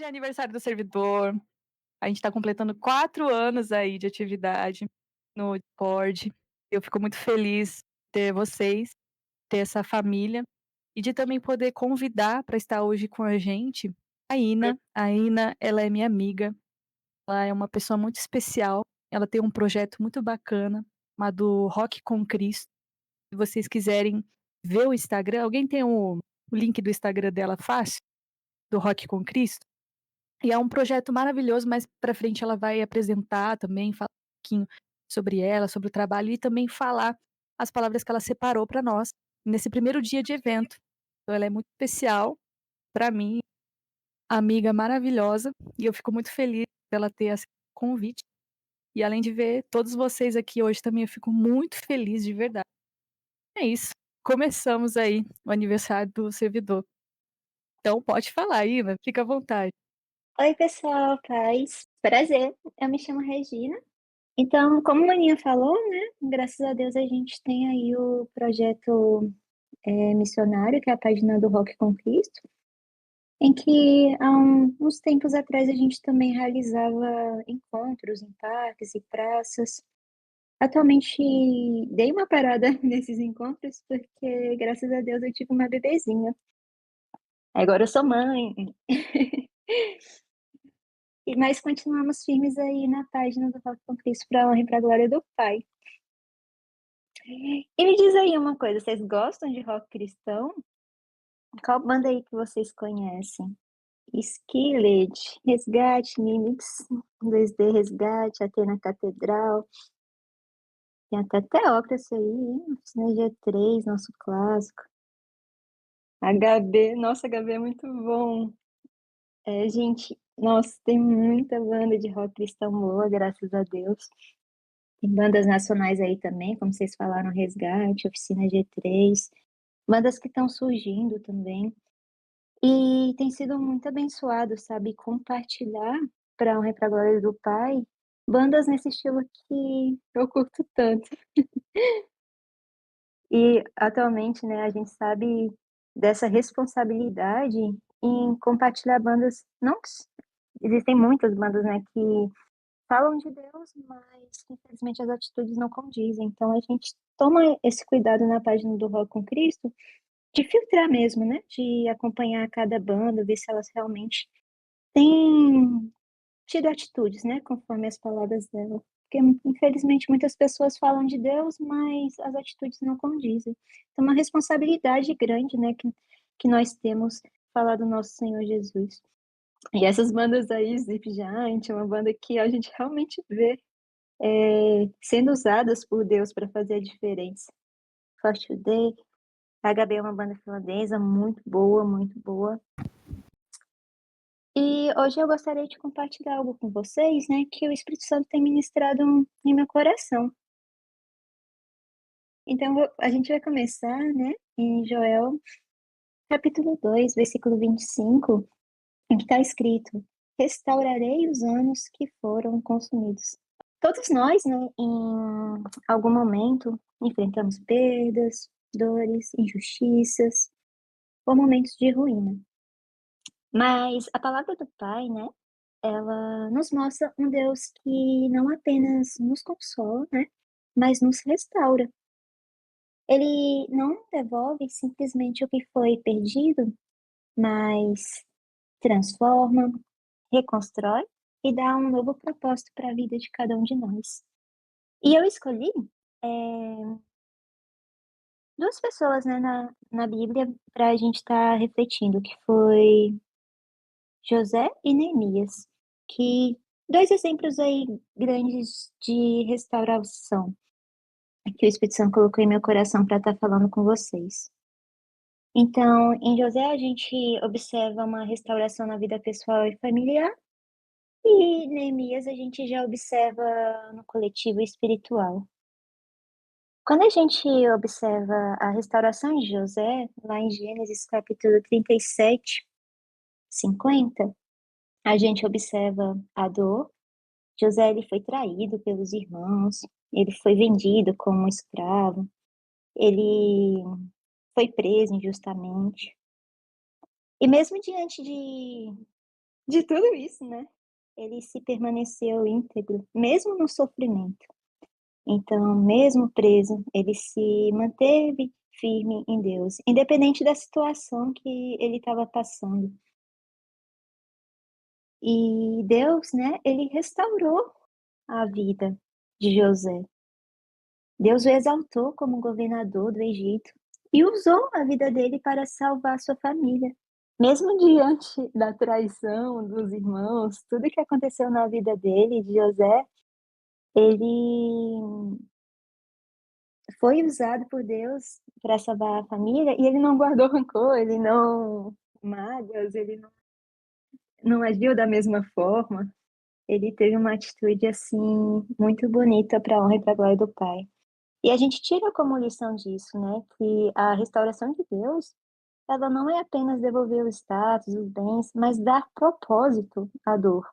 Hoje é aniversário do servidor, a gente tá completando 4 anos aí de atividade no Discord. Eu fico muito feliz ter vocês, ter essa família e de também poder convidar para estar hoje com a gente a Ina. A Ina, ela é minha amiga, ela é uma pessoa muito especial, ela tem um projeto muito bacana chamado Rock com Cristo. Se vocês quiserem ver o Instagram, alguém tem o link do Instagram dela fácil? Do Rock com Cristo? E é um projeto maravilhoso, mais pra frente ela vai apresentar também, falar um pouquinho sobre ela, sobre o trabalho e também falar as palavras que ela separou para nós nesse primeiro dia de evento. Então ela é muito especial para mim, amiga maravilhosa, e eu fico muito feliz dela ter aceito o convite. E além de ver todos vocês aqui hoje também, eu fico muito feliz de verdade. É isso, começamos aí o aniversário do servidor. Então pode falar, Ina, fica à vontade. Oi, pessoal, paz. Prazer, eu me chamo Regina. Então, como a Maninha falou, né, graças a Deus a gente tem aí o projeto missionário, que é a página do Rock com Cristo, em que há uns tempos atrás a gente também realizava encontros em parques e praças. Atualmente dei uma parada nesses encontros porque, graças a Deus, eu tive uma bebezinha. Agora eu sou mãe. Mas continuamos firmes aí na página do Rock com Cristo para honra e para glória do Pai. E me diz aí uma coisa, vocês gostam de rock cristão? Qual banda aí que vocês conhecem? Skillet, Resgate, Mimics, 2D Resgate, Atena Catedral, tem até Teócracy aí, hein? Oficina G3, nosso clássico. HB, nossa, HB é muito bom. Gente, nossa, tem muita banda de rock cristão boa, graças a Deus. Tem bandas nacionais aí também, como vocês falaram, Resgate, Oficina G3, bandas que estão surgindo também. E tem sido muito abençoado, sabe, compartilhar para honra e para glória do Pai, bandas nesse estilo que eu curto tanto. E atualmente, né, a gente sabe dessa responsabilidade em compartilhar bandas, não que existem muitas bandas, né, que falam de Deus, mas infelizmente as atitudes não condizem. Então a gente toma esse cuidado na página do Rock com Cristo de filtrar mesmo, né? De acompanhar cada banda, ver se elas realmente têm tido atitudes, né? Conforme as palavras dela. Porque infelizmente muitas pessoas falam de Deus, mas as atitudes não condizem. Então é uma responsabilidade grande, né? Que nós temos falar do nosso Senhor Jesus. E essas bandas aí, Zip Giant, é uma banda que a gente realmente vê sendo usadas por Deus para fazer a diferença. For Today, a HB é uma banda finlandesa muito boa, muito boa. E hoje eu gostaria de compartilhar algo com vocês, né, que o Espírito Santo tem ministrado em meu coração. Então, a gente vai começar, né, em Joel, capítulo 2, versículo 25, em que está escrito: restaurarei os anos que foram consumidos. Todos nós, né, em algum momento, enfrentamos perdas, dores, injustiças ou momentos de ruína. Mas a palavra do Pai, né, ela nos mostra um Deus que não apenas nos consola, né, mas nos restaura. Ele não devolve simplesmente o que foi perdido, mas transforma, reconstrói e dá um novo propósito para a vida de cada um de nós. E eu escolhi duas pessoas, né, na Bíblia para a gente estar refletindo, que foi José e Neemias, que dois exemplos aí grandes de restauração que o Espírito Santo colocou em meu coração para estar falando com vocês. Então, em José a gente observa uma restauração na vida pessoal e familiar, e Neemias a gente já observa no coletivo e espiritual. Quando a gente observa a restauração de José, lá em Gênesis capítulo 37, 50, a gente observa a dor. José ele foi traído pelos irmãos, ele foi vendido como escravo, ele foi preso injustamente. E mesmo diante de tudo isso, né, ele se permaneceu íntegro, mesmo no sofrimento. Então, mesmo preso, ele se manteve firme em Deus, independente da situação que ele estava passando. E Deus, né, ele restaurou a vida de José. Deus o exaltou como governador do Egito e usou a vida dele para salvar sua família. Mesmo diante da traição dos irmãos, tudo que aconteceu na vida dele, de José, ele foi usado por Deus para salvar a família e ele não guardou rancor, ele não mágoas, ele não agiu da mesma forma. Ele teve uma atitude, assim, muito bonita para a honra e para a glória do Pai. E a gente tira como lição disso, né, que a restauração de Deus, ela não é apenas devolver o status, os bens, mas dar propósito à dor.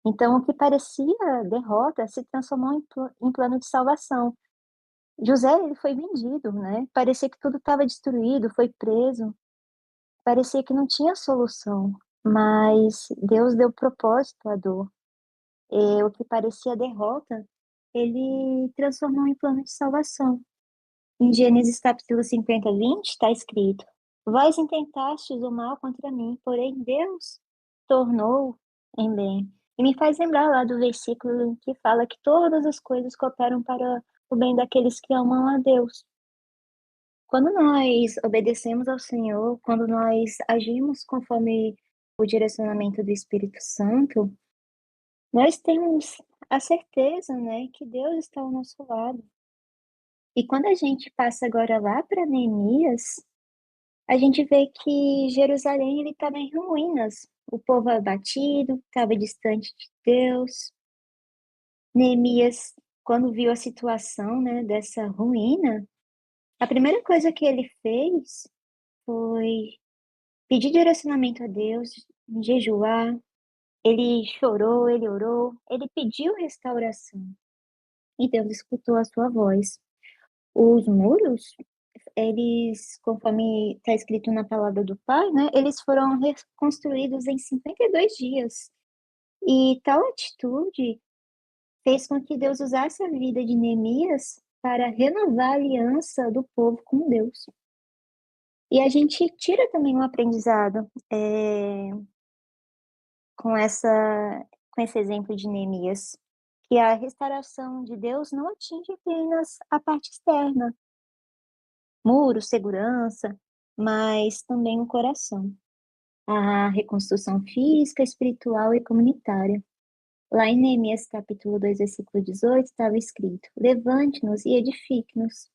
Então, o que parecia derrota se transformou em plano de salvação. José, ele foi vendido, né, parecia que tudo estava destruído, foi preso, parecia que não tinha solução, mas Deus deu propósito à dor. O que parecia derrota, ele transformou em plano de salvação. Em Gênesis capítulo 50:20 está escrito: Vós intentastes o mal contra mim, porém Deus tornou em bem. E me faz lembrar lá do versículo que fala que todas as coisas cooperam para o bem daqueles que amam a Deus. Quando nós obedecemos ao Senhor, quando nós agimos conforme o direcionamento do Espírito Santo, nós temos a certeza, né, que Deus está ao nosso lado. E quando a gente passa agora lá para Neemias, a gente vê que Jerusalém ele estava em ruínas. O povo abatido, estava distante de Deus. Neemias, quando viu a situação, né, dessa ruína, a primeira coisa que ele fez foi pedir direcionamento a Deus, jejuar. Ele chorou, ele orou, ele pediu restauração. E Deus escutou a sua voz. Os muros, eles, conforme está escrito na palavra do Pai, né, eles foram reconstruídos em 52 dias. E tal atitude fez com que Deus usasse a vida de Neemias para renovar a aliança do povo com Deus. E a gente tira também um aprendizado com com esse exemplo de Neemias, que a restauração de Deus não atinge apenas a parte externa, muros, segurança, mas também o coração. A reconstrução física, espiritual e comunitária. Lá em Neemias capítulo 2, versículo 18, estava escrito: Levante-nos e edifique-nos.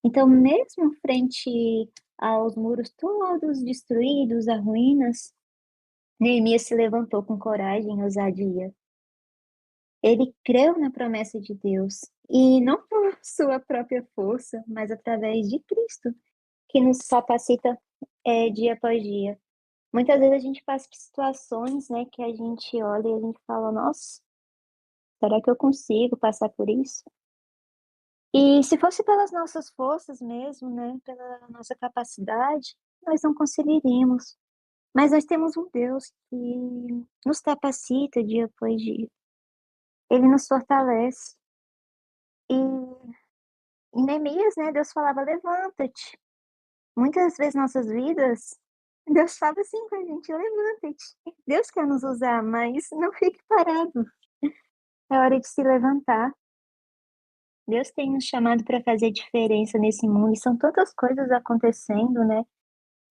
Então, mesmo frente aos muros todos destruídos, a ruínas, Neemias se levantou com coragem e ousadia. Ele creu na promessa de Deus, e não por sua própria força, mas através de Cristo, que nos capacita dia após dia. Muitas vezes a gente passa por situações, né, que a gente olha e a gente fala, nossa, será que eu consigo passar por isso? E se fosse pelas nossas forças mesmo, né, pela nossa capacidade, nós não conseguiríamos. Mas nós temos um Deus que nos capacita dia após dia. Ele nos fortalece. E em Neemias, né, Deus falava, levanta-te. Muitas vezes nossas vidas, Deus fala assim com a gente, levanta-te. Deus quer nos usar, mas não fique parado. É hora de se levantar. Deus tem nos chamado para fazer diferença nesse mundo, e são tantas coisas acontecendo, né?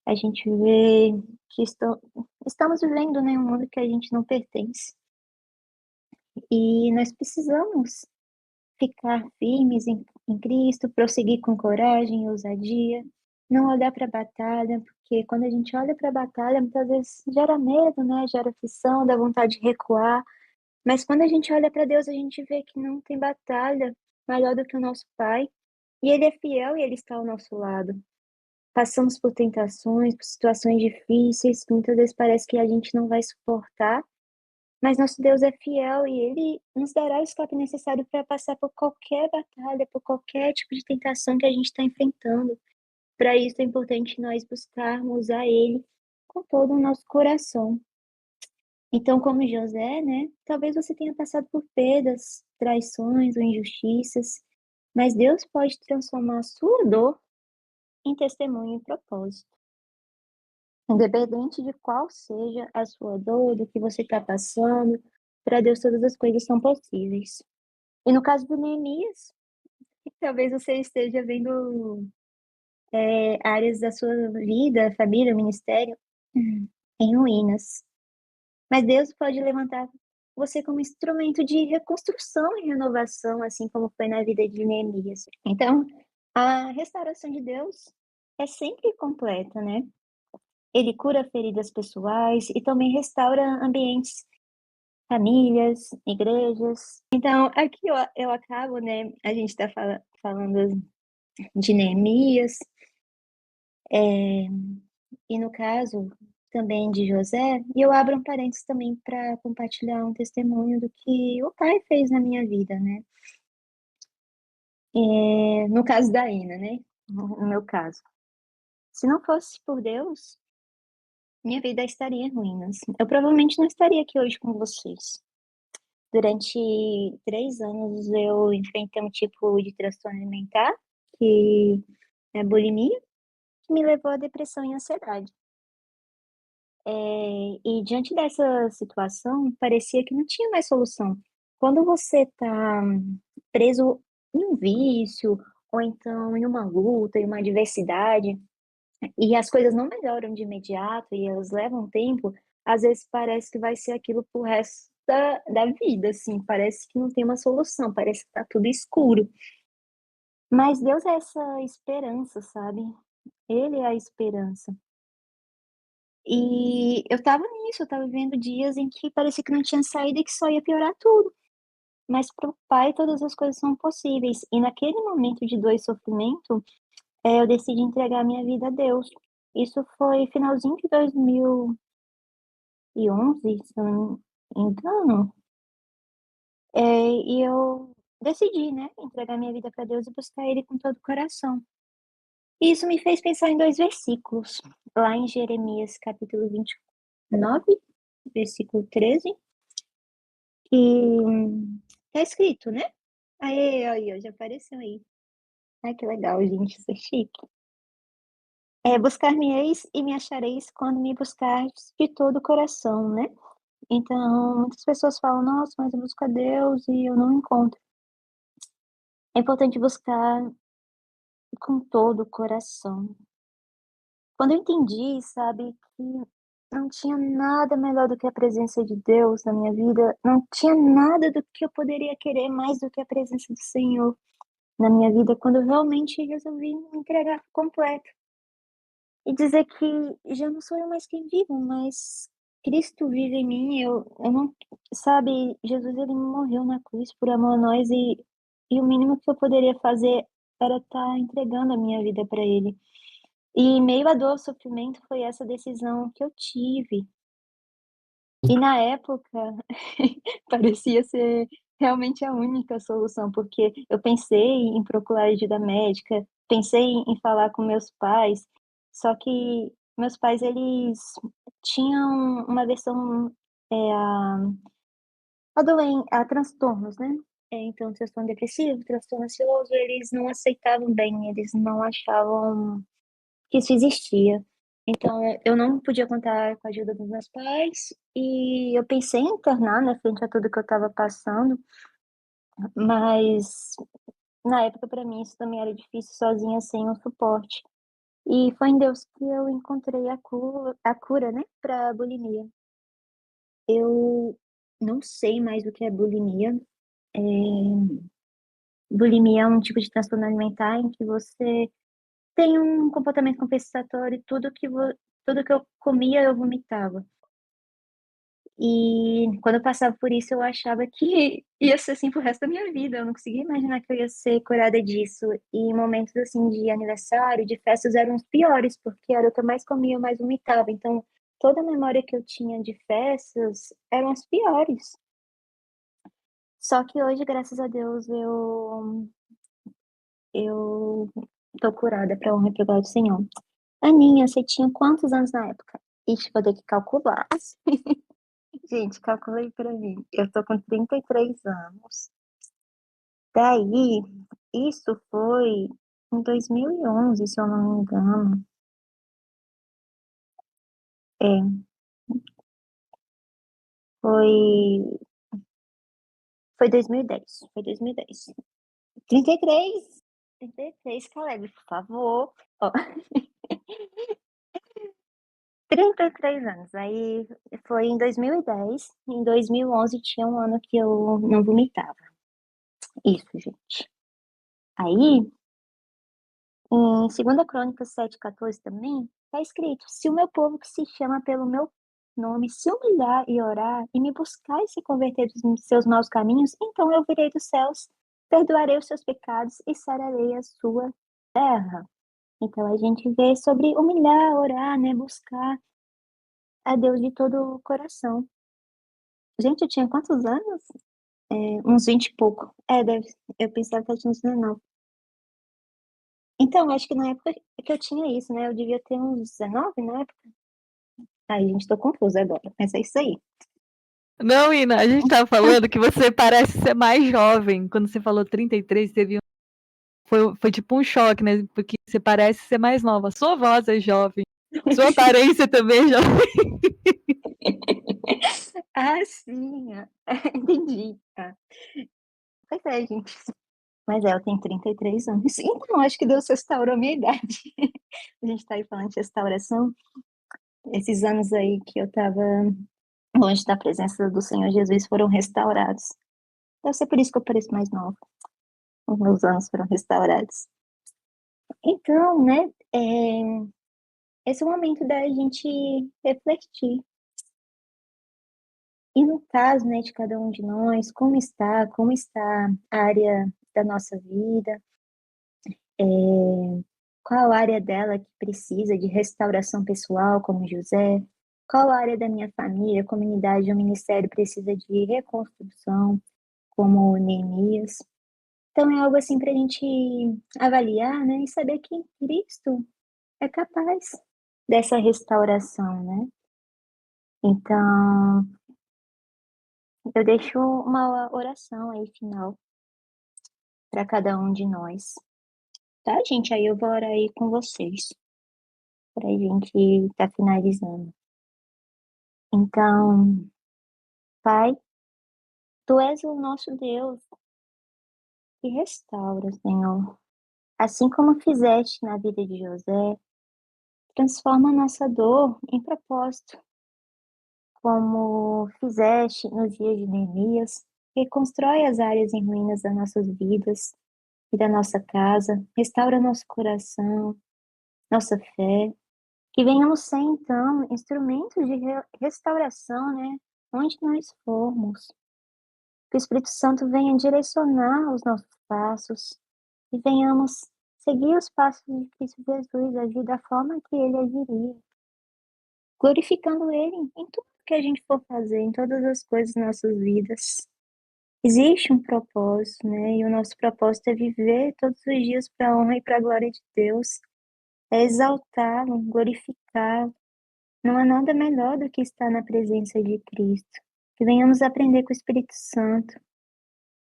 A gente vê que estamos vivendo, né, um mundo que a gente não pertence. E nós precisamos ficar firmes em Cristo, prosseguir com coragem e ousadia, não olhar para a batalha, porque quando a gente olha para a batalha, muitas vezes gera medo, né? Gera aflição, dá vontade de recuar. Mas quando a gente olha para Deus, a gente vê que não tem batalha maior do que o nosso Pai. E Ele é fiel e Ele está ao nosso lado. Passamos por tentações, por situações difíceis, que muitas vezes parece que a gente não vai suportar, mas nosso Deus é fiel e Ele nos dará o escape necessário para passar por qualquer batalha, por qualquer tipo de tentação que a gente está enfrentando. Para isso é importante nós buscarmos a Ele com todo o nosso coração. Então, como José, né, talvez você tenha passado por perdas, traições ou injustiças, mas Deus pode transformar a sua dor em testemunho e propósito. Independente de qual seja a sua dor, do que você está passando, para Deus todas as coisas são possíveis. E no caso do Neemias, talvez você esteja vendo áreas da sua vida, família, ministério, em ruínas. Mas Deus pode levantar você como instrumento de reconstrução e renovação, assim como foi na vida de Neemias. Então, a restauração de Deus é sempre completa, né? Ele cura feridas pessoais e também restaura ambientes, famílias, igrejas. Então, aqui eu acabo, né? A gente está falando de Neemias, e no caso também de José, e eu abro um parênteses também para compartilhar um testemunho do que o pai fez na minha vida, né? No caso da Ina, né? No meu caso. Se não fosse por Deus, minha vida estaria em ruínas. Eu provavelmente não estaria aqui hoje com vocês. Durante 3 anos eu enfrentei um tipo de transtorno alimentar, que é bulimia, que me levou à depressão e ansiedade. E diante dessa situação, parecia que não tinha mais solução. Quando você está preso em um vício, ou então em uma luta, em uma adversidade, e as coisas não melhoram de imediato e elas levam tempo, às vezes parece que vai ser aquilo pro resto da vida, assim, parece que não tem uma solução, parece que tá tudo escuro. Mas Deus é essa esperança, sabe? Ele é a esperança. E eu estava nisso, eu estava vivendo dias em que parecia que não tinha saída e que só ia piorar tudo. Mas para o Pai todas as coisas são possíveis. E naquele momento de dor e sofrimento, eu decidi entregar minha vida a Deus. Isso foi finalzinho de 2011, se eu não me engano. E eu decidi, né, entregar minha vida para Deus e buscar Ele com todo o coração. E isso me fez pensar em 2 versículos, lá em Jeremias capítulo 29, versículo 13. E tá escrito, né? Aí, ó, já apareceu aí. Ai, que legal, gente, isso é chique. Buscar-me-eis e me achareis quando me buscardes de todo o coração, né? Então, muitas pessoas falam, nossa, mas eu busco a Deus e eu não encontro. É importante buscar com todo o coração. Quando eu entendi, sabe, que não tinha nada melhor do que a presença de Deus na minha vida, não tinha nada do que eu poderia querer mais do que a presença do Senhor na minha vida, quando eu realmente resolvi me entregar por completo e dizer que já não sou eu mais quem vivo, mas Cristo vive em mim. Eu não, sabe, Jesus ele morreu na cruz por amor a nós e o mínimo que eu poderia fazer era estar entregando a minha vida para Ele. E em meio à dor, ao sofrimento, foi essa decisão que eu tive. E na época, parecia ser realmente a única solução, porque eu pensei em procurar ajuda médica, pensei em falar com meus pais, só que meus pais, eles tinham uma versão, a transtornos, né? Então, transtorno depressivo, transtorno ansioso, eles não aceitavam bem, eles não achavam que isso existia. Então, eu não podia contar com a ajuda dos meus pais e eu pensei em internar, né, frente a tudo que eu estava passando, mas na época para mim isso também era difícil sozinha, sem um suporte. E foi em Deus que eu encontrei a cura, né, para bulimia. Eu não sei mais o que é bulimia. É, bulimia é um tipo de transtorno alimentar em que você tem um comportamento compensatório, tudo que eu comia eu vomitava. E quando eu passava por isso, eu achava que ia ser assim pro resto da minha vida. Eu não conseguia imaginar que eu ia ser curada disso. E momentos assim de aniversário, de festas eram os piores, porque era o que eu mais comia, eu mais vomitava. Então, toda a memória que eu tinha de festas eram as piores. Só que hoje, graças a Deus, eu tô curada pra honra e pra glória do Senhor. Aninha, você tinha quantos anos na época? Ixi, vou ter que calcular. Gente, calcula aí pra mim. Eu tô com 33 anos. Daí, isso foi em 2011, se eu não me engano. É, foi, foi 2010. Foi 2010. 33. 33, Caleb, por favor. Ó, 33 anos. Aí foi em 2010. Em 2011 tinha um ano que eu não vomitava. Isso, gente. Aí, em 2 Crônicas 7,14 também, está escrito: se o meu povo que se chama pelo meu nome se humilhar e orar, e me buscar e se converter dos seus maus caminhos, então eu virei dos céus, perdoarei os seus pecados e sararei a sua terra. Então a gente vê sobre humilhar, orar, né, buscar a Deus de todo o coração. Gente, eu tinha quantos anos? Uns 20 e pouco. Eu pensava que eu tinha uns 19. Então, acho que na época que eu tinha isso, né? Eu devia ter uns 19 na época. Ai, gente, tô confusa agora, mas é isso aí. Não, Ina, a gente tava falando que você parece ser mais jovem. Quando você falou 33, teve foi tipo um choque, né? Porque você parece ser mais nova. Sua voz é jovem. Sua aparência também é jovem. Ah, sim, entendi. Tá. Pois é, gente. Mas eu tenho 33 anos. Então, acho que Deus restaurou a minha idade. A gente tá aí falando de restauração. Esses anos aí que eu tava longe da presença do Senhor Jesus foram restaurados. Deve ser por isso que eu pareço mais nova. Os meus anos foram restaurados. Então, né, esse é o momento da gente refletir. E no caso, né, de cada um de nós, como está a área da nossa vida, é, qual a área dela que precisa de restauração pessoal, como José, qual a área da minha família, comunidade ou ministério precisa de reconstrução, como Neemias. Então é algo assim para a gente avaliar, né, e saber que Cristo é capaz dessa restauração, né? Então, eu deixo uma oração aí final para cada um de nós, tá, gente? Aí eu vou orar aí com vocês, para a gente tá finalizando. Então, Pai, Tu és o nosso Deus que restaura, Senhor. Assim como fizeste na vida de José, transforma a nossa dor em propósito, como fizeste nos dias de Neemias, reconstrói as áreas em ruínas das nossas vidas e da nossa casa, restaura nosso coração, nossa fé, que venhamos ser, então, instrumentos de restauração, né? Onde nós formos. Que o Espírito Santo venha direcionar os nossos passos e venhamos seguir os passos de Cristo Jesus, agir da forma que ele agiria, glorificando ele em tudo que a gente for fazer, em todas as coisas das nossas vidas. Existe um propósito, né? E o nosso propósito é viver todos os dias para a honra e para a glória de Deus, é exaltá-lo, glorificá-lo. Não há nada melhor do que estar na presença de Cristo. Que venhamos aprender com o Espírito Santo,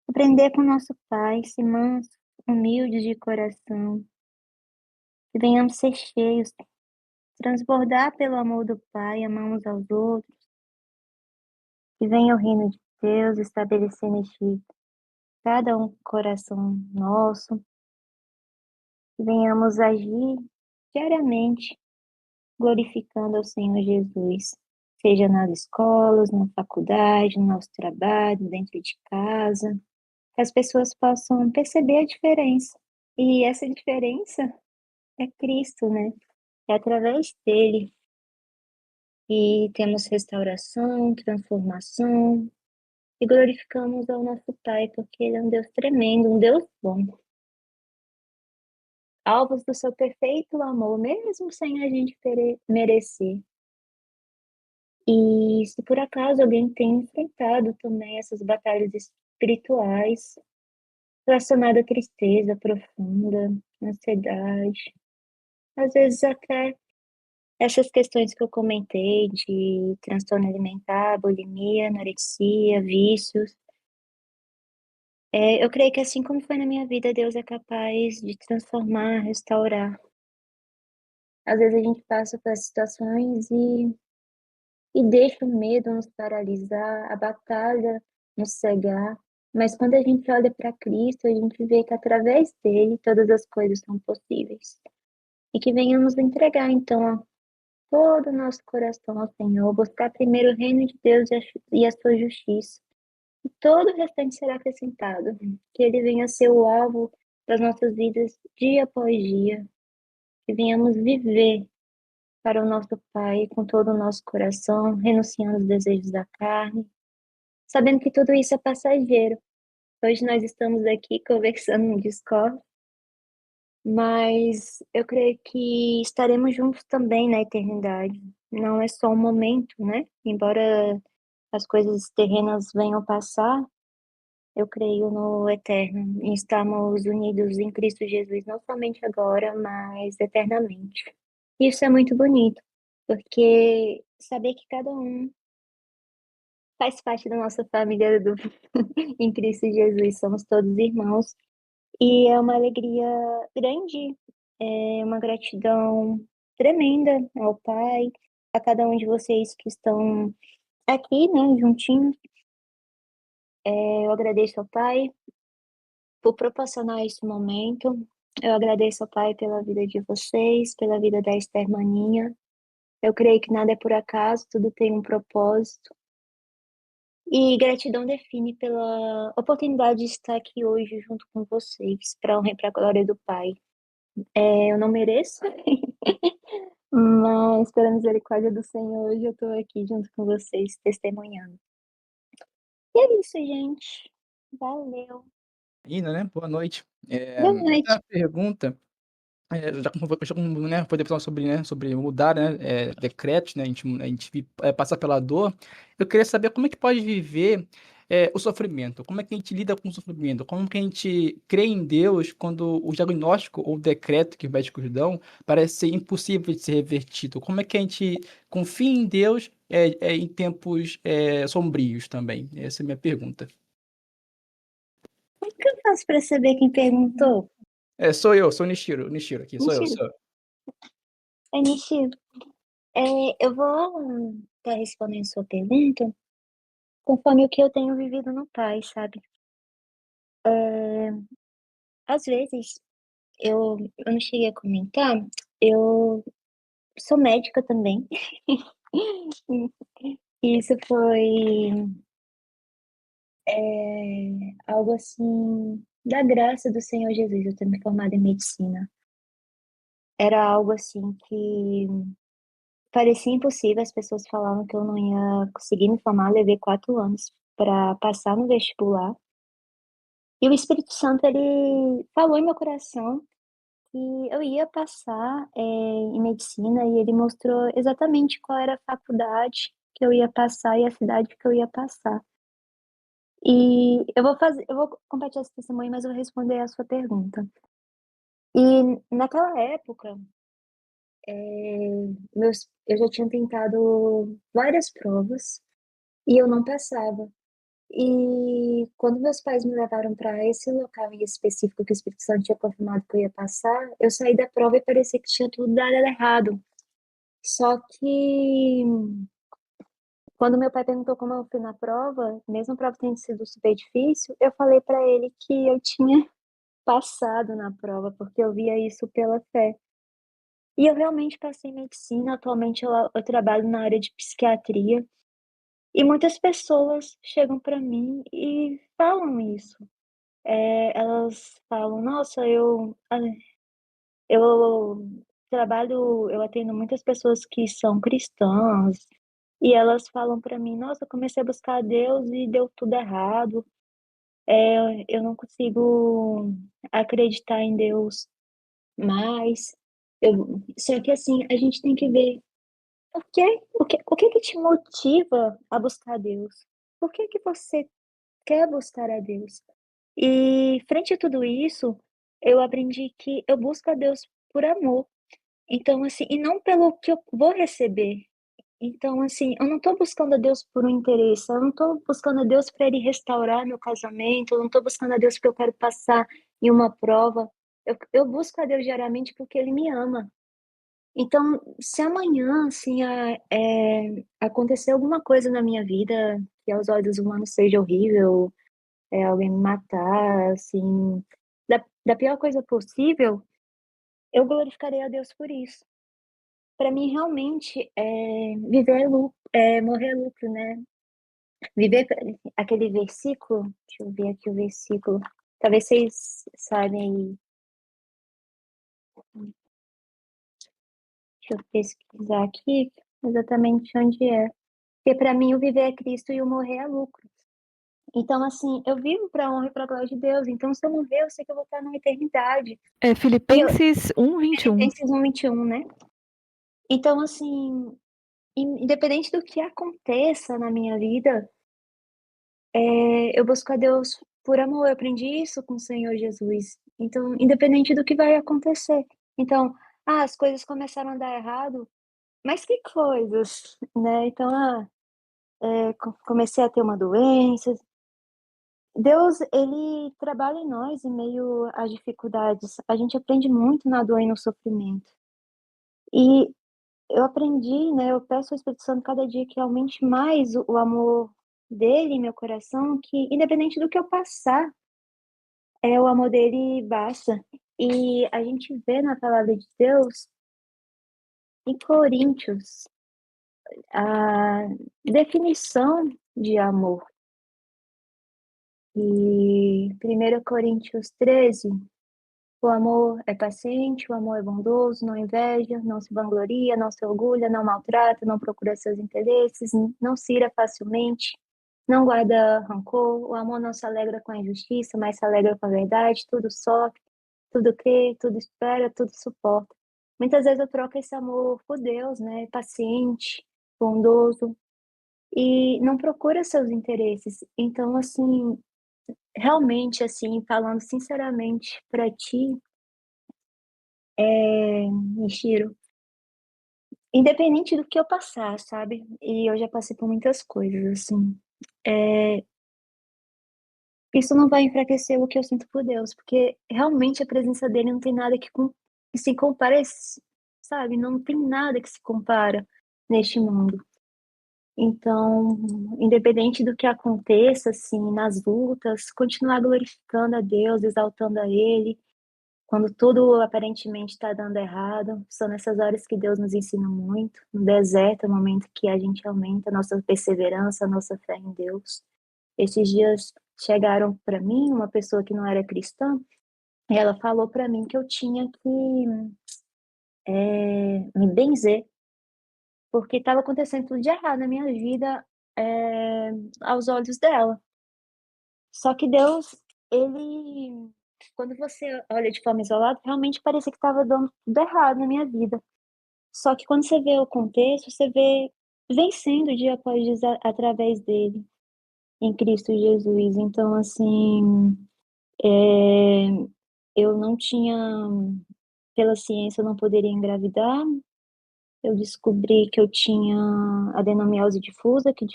aprender com nosso Pai, ser manso, humildes de coração. Que venhamos ser cheios, transbordar pelo amor do Pai, amar uns aos outros. Que venha o reino de Deus estabelecer neste cada um coração nosso. Que venhamos agir diariamente, glorificando ao Senhor Jesus, seja nas escolas, na faculdade, no nosso trabalho, dentro de casa, que as pessoas possam perceber a diferença. E essa diferença é Cristo, né? É através dele que temos restauração, transformação e glorificamos ao nosso Pai, porque ele é um Deus tremendo, um Deus bom. Alvos do seu perfeito amor, mesmo sem a gente merecer. E se por acaso alguém tem enfrentado também essas batalhas espirituais relacionadas à tristeza profunda, ansiedade, às vezes até essas questões que eu comentei de transtorno alimentar, bulimia, anorexia, vícios, eu creio que assim como foi na minha vida, Deus é capaz de transformar, restaurar. Às vezes a gente passa por situações e deixa o medo nos paralisar, a batalha nos cegar, mas quando a gente olha para Cristo, a gente vê que através dele todas as coisas são possíveis. E que venhamos entregar, então, todo o nosso coração ao Senhor, buscar primeiro o reino de Deus e a sua justiça. E todo o restante será acrescentado. Que Ele venha ser o alvo das nossas vidas dia após dia. Que venhamos viver para o nosso Pai com todo o nosso coração, renunciando aos desejos da carne, sabendo que tudo isso é passageiro. Hoje nós estamos aqui conversando no Discord, mas eu creio que estaremos juntos também na eternidade. Não é só um momento, né? Embora as coisas terrenas venham passar, eu creio no eterno, em estarmos unidos em Cristo Jesus, não somente agora, mas eternamente. Isso é muito bonito, porque saber que cada um faz parte da nossa família em Cristo Jesus, somos todos irmãos, e é uma alegria grande, é uma gratidão tremenda ao Pai, a cada um de vocês que estão aqui, né, juntinhos. Eu agradeço ao Pai por proporcionar esse momento. Eu agradeço ao Pai pela vida de vocês, pela vida da Esther Maninha. Eu creio que nada é por acaso, tudo tem um propósito. E gratidão define pela oportunidade de estar aqui hoje junto com vocês, para a honra e para a glória do Pai. Eu não mereço, mas pela misericórdia do Senhor, hoje eu estou aqui junto com vocês, testemunhando. E é isso, gente. Valeu. Ainda, né, boa noite. Boa Eu tenho noite. uma pergunta, já como, poder falar sobre, né, sobre mudar, né, decretos, né, a gente passar pela dor. Eu queria saber como é que pode viver, o sofrimento, como é que a gente lida com o sofrimento, como que a gente crê em Deus quando o diagnóstico ou o decreto que os médicos dão parece ser impossível de ser revertido, como é que a gente confia em Deus, em tempos, sombrios também? Essa é a minha pergunta. Como que eu faço para saber quem perguntou? Sou eu, sou o Nishiro aqui, sou eu, Mentira. sou eu. É Nishi. Eu vou estar respondendo sua pergunta conforme o que eu tenho vivido no Pai, sabe? Às vezes, eu não cheguei a comentar, eu sou médica também. E isso foi algo assim da graça do Senhor Jesus, eu ter me formado em medicina. Era algo assim que parecia impossível, as pessoas falavam que eu não ia conseguir me formar, levei 4 anos para passar no vestibular. E o Espírito Santo, ele falou em meu coração que eu ia passar, em medicina, e ele mostrou exatamente qual era a faculdade que eu ia passar e a cidade que eu ia passar. E eu vou compartilhar esse testemunho, mas eu vou responder a sua pergunta. E naquela época, eu já tinha tentado várias provas e eu não passava. E quando meus pais me levaram para esse local em específico que o Espírito Santo tinha confirmado que eu ia passar, eu saí da prova e parecia que tinha tudo dado errado. Só que quando meu pai perguntou como eu fui na prova, mesmo a prova tendo sido super difícil, eu falei para ele que eu tinha passado na prova, porque eu via isso pela fé. E eu realmente passei em medicina, atualmente eu trabalho na área de psiquiatria, e muitas pessoas chegam para mim e falam isso. Elas falam: "Nossa, eu eu atendo muitas pessoas que são cristãs", e elas falam para mim: "Nossa, eu comecei a buscar a Deus e deu tudo errado, eu não consigo acreditar em Deus mais". Só que assim, a gente tem que ver o que que te motiva a buscar a Deus? Por que que você quer buscar a Deus? E frente a tudo isso, eu aprendi que eu busco a Deus por amor. Então, assim, e não pelo que eu vou receber. Então, assim, eu não tô buscando a Deus por um interesse, eu não tô buscando a Deus para Ele restaurar meu casamento, eu não tô buscando a Deus porque eu quero passar em uma prova. Eu busco a Deus diariamente porque Ele me ama. Então, se amanhã, assim, acontecer alguma coisa na minha vida que aos olhos humanos seja horrível, alguém me matar, assim, da pior coisa possível, eu glorificarei a Deus por isso. Para mim, realmente, morrer é lucro, né? Viver aquele versículo, deixa eu ver aqui o versículo, talvez vocês saibam aí, deixa eu pesquisar aqui exatamente onde é. Porque para mim o viver é Cristo e o morrer é lucro. Então, assim, eu vivo para a honra e para a glória de Deus. Então, se eu morrer, eu sei que eu vou estar na eternidade. É E eu, Filipenses 1:21. Filipenses 1:21, né? Então, assim, independente do que aconteça na minha vida, eu busco a Deus por amor. Eu aprendi isso com o Senhor Jesus. Então, independente do que vai acontecer. Então, as coisas começaram a dar errado, mas que coisas, né? Então, comecei a ter uma doença. Deus, ele trabalha em nós em meio às dificuldades. A gente aprende muito na dor e no sofrimento. E eu aprendi, né, eu peço ao Espírito Santo cada dia que aumente mais o amor dele em meu coração, que independente do que eu passar, o amor dele basta. E a gente vê na palavra de Deus, em Coríntios, a definição de amor. E 1 Coríntios 13, o amor é paciente, o amor é bondoso, não inveja, não se vangloria, não se orgulha, não maltrata, não procura seus interesses, não se ira facilmente, não guarda rancor. O amor não se alegra com a injustiça, mas se alegra com a verdade. Tudo sofre, tudo crê, tudo espera, tudo suporta. Muitas vezes eu troco esse amor por Deus, né? Paciente, bondoso, e não procura seus interesses. Então, assim, realmente, assim, falando sinceramente para ti, Michiro, independente do que eu passar, sabe? E eu já passei por muitas coisas, assim. É, isso não vai enfraquecer o que eu sinto por Deus, porque realmente a presença dele não tem nada que se compara, sabe? Não tem nada que se compara neste mundo. Então, independente do que aconteça, assim, nas lutas, continuar glorificando a Deus, exaltando a Ele, quando tudo aparentemente está dando errado, são nessas horas que Deus nos ensina muito. No deserto é o momento que a gente aumenta a nossa perseverança, a nossa fé em Deus. Esses dias chegaram para mim uma pessoa que não era cristã, e ela falou para mim que eu tinha que me benzer, porque estava acontecendo tudo de errado na minha vida, é, aos olhos dela. Só que Deus, ele, quando você olha de forma isolada, realmente parecia que estava dando tudo errado na minha vida. Só que quando você vê o contexto, você vê vencendo dia após dia através dele, em Cristo Jesus. Então, assim, é, eu não tinha, pela ciência, eu não poderia engravidar. Eu descobri que eu tinha adenomiose difusa, que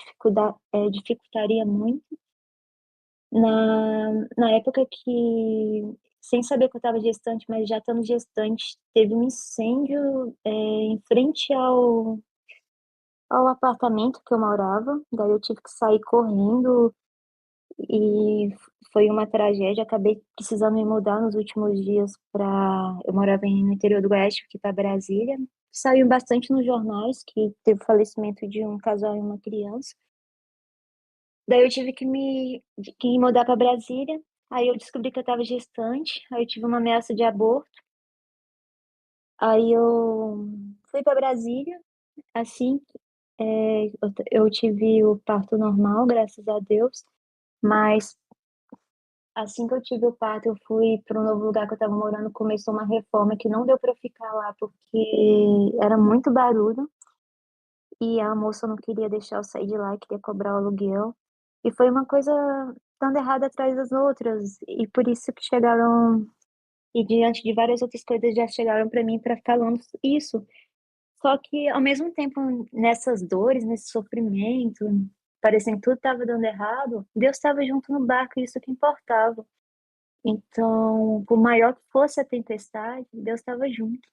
dificultaria muito. Na época que, sem saber que eu estava gestante, mas já estando gestante, teve um incêndio, em frente ao apartamento que eu morava. Daí eu tive que sair correndo e foi uma tragédia. Acabei precisando me mudar nos últimos dias para. Eu morava no interior do Oeste, aqui para Brasília. Saiu bastante nos jornais que teve o falecimento de um casal e uma criança. Daí eu tive que me mudar para Brasília. Aí eu descobri que eu estava gestante. Aí eu tive uma ameaça de aborto. Aí eu fui para Brasília. Assim, eu tive o parto normal, graças a Deus. Mas assim que eu tive o parto, eu fui para um novo lugar que eu estava morando. Começou uma reforma que não deu para eu ficar lá porque era muito barulho. E a moça não queria deixar eu sair de lá, queria cobrar o aluguel. E foi uma coisa dando errado atrás das outras. E por isso que chegaram e diante de várias outras coisas já chegaram para mim para falando isso. Só que ao mesmo tempo nessas dores, nesse sofrimento, parecendo que tudo estava dando errado, Deus estava junto no barco e isso que importava. Então, por maior que fosse a tempestade, Deus estava junto.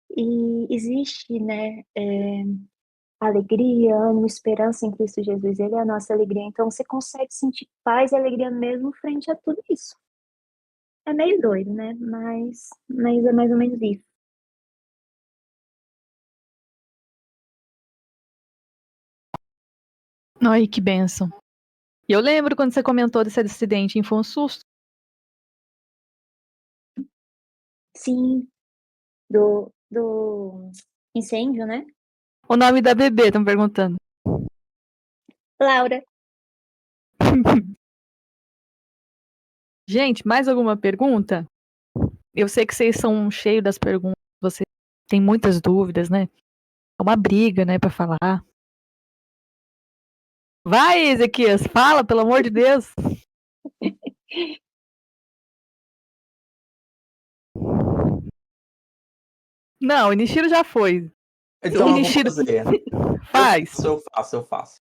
E existe, né, alegria, ânimo, esperança em Cristo Jesus. Ele é a nossa alegria. Então, você consegue sentir paz e alegria mesmo frente a tudo isso. É meio doido, né? Mas é mais ou menos isso. Ai, que bênção. E eu lembro quando você comentou desse acidente, hein, foi um susto. Sim, do incêndio, né? O nome da bebê, estão perguntando. Laura. Gente, mais alguma pergunta? Eu sei que vocês são cheios das perguntas, você tem muitas dúvidas, né? É uma briga, né, pra falar. Vai, Ezequias, fala, pelo amor de Deus. Não, o Nishiro já foi. Então O eu vou Nishiro fazer. faz. Eu faço.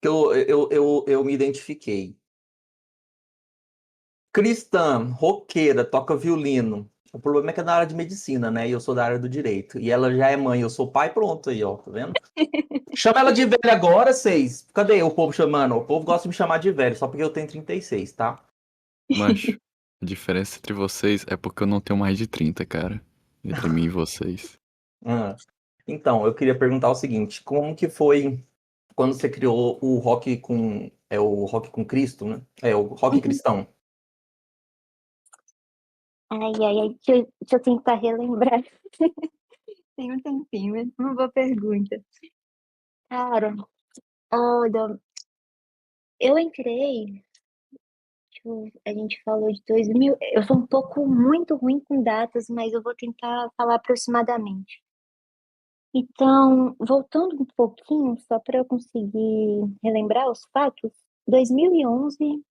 Eu me identifiquei. Cristã, roqueira, toca violino. O problema é que é da área de medicina, né? E eu sou da área do direito. E ela já é mãe, eu sou pai, pronto aí, ó. Tá vendo? Chama ela de velha agora, vocês. Cadê o povo chamando? O povo gosta de me chamar de velho, só porque eu tenho 36, tá? Macho, a diferença entre vocês é porque eu não tenho mais de 30, cara. Entre mim e vocês. Então, eu queria perguntar o seguinte: como que foi quando você criou o rock com. É o rock com Cristo, né? É o rock cristão. Ai. Deixa eu tentar relembrar. Tem um tempinho, mas uma boa pergunta. Cara, olha, eu entrei, a gente falou de 2000, eu sou um pouco muito ruim com datas, mas eu vou tentar falar aproximadamente. Então, voltando um pouquinho, só para eu conseguir relembrar os fatos, 2011,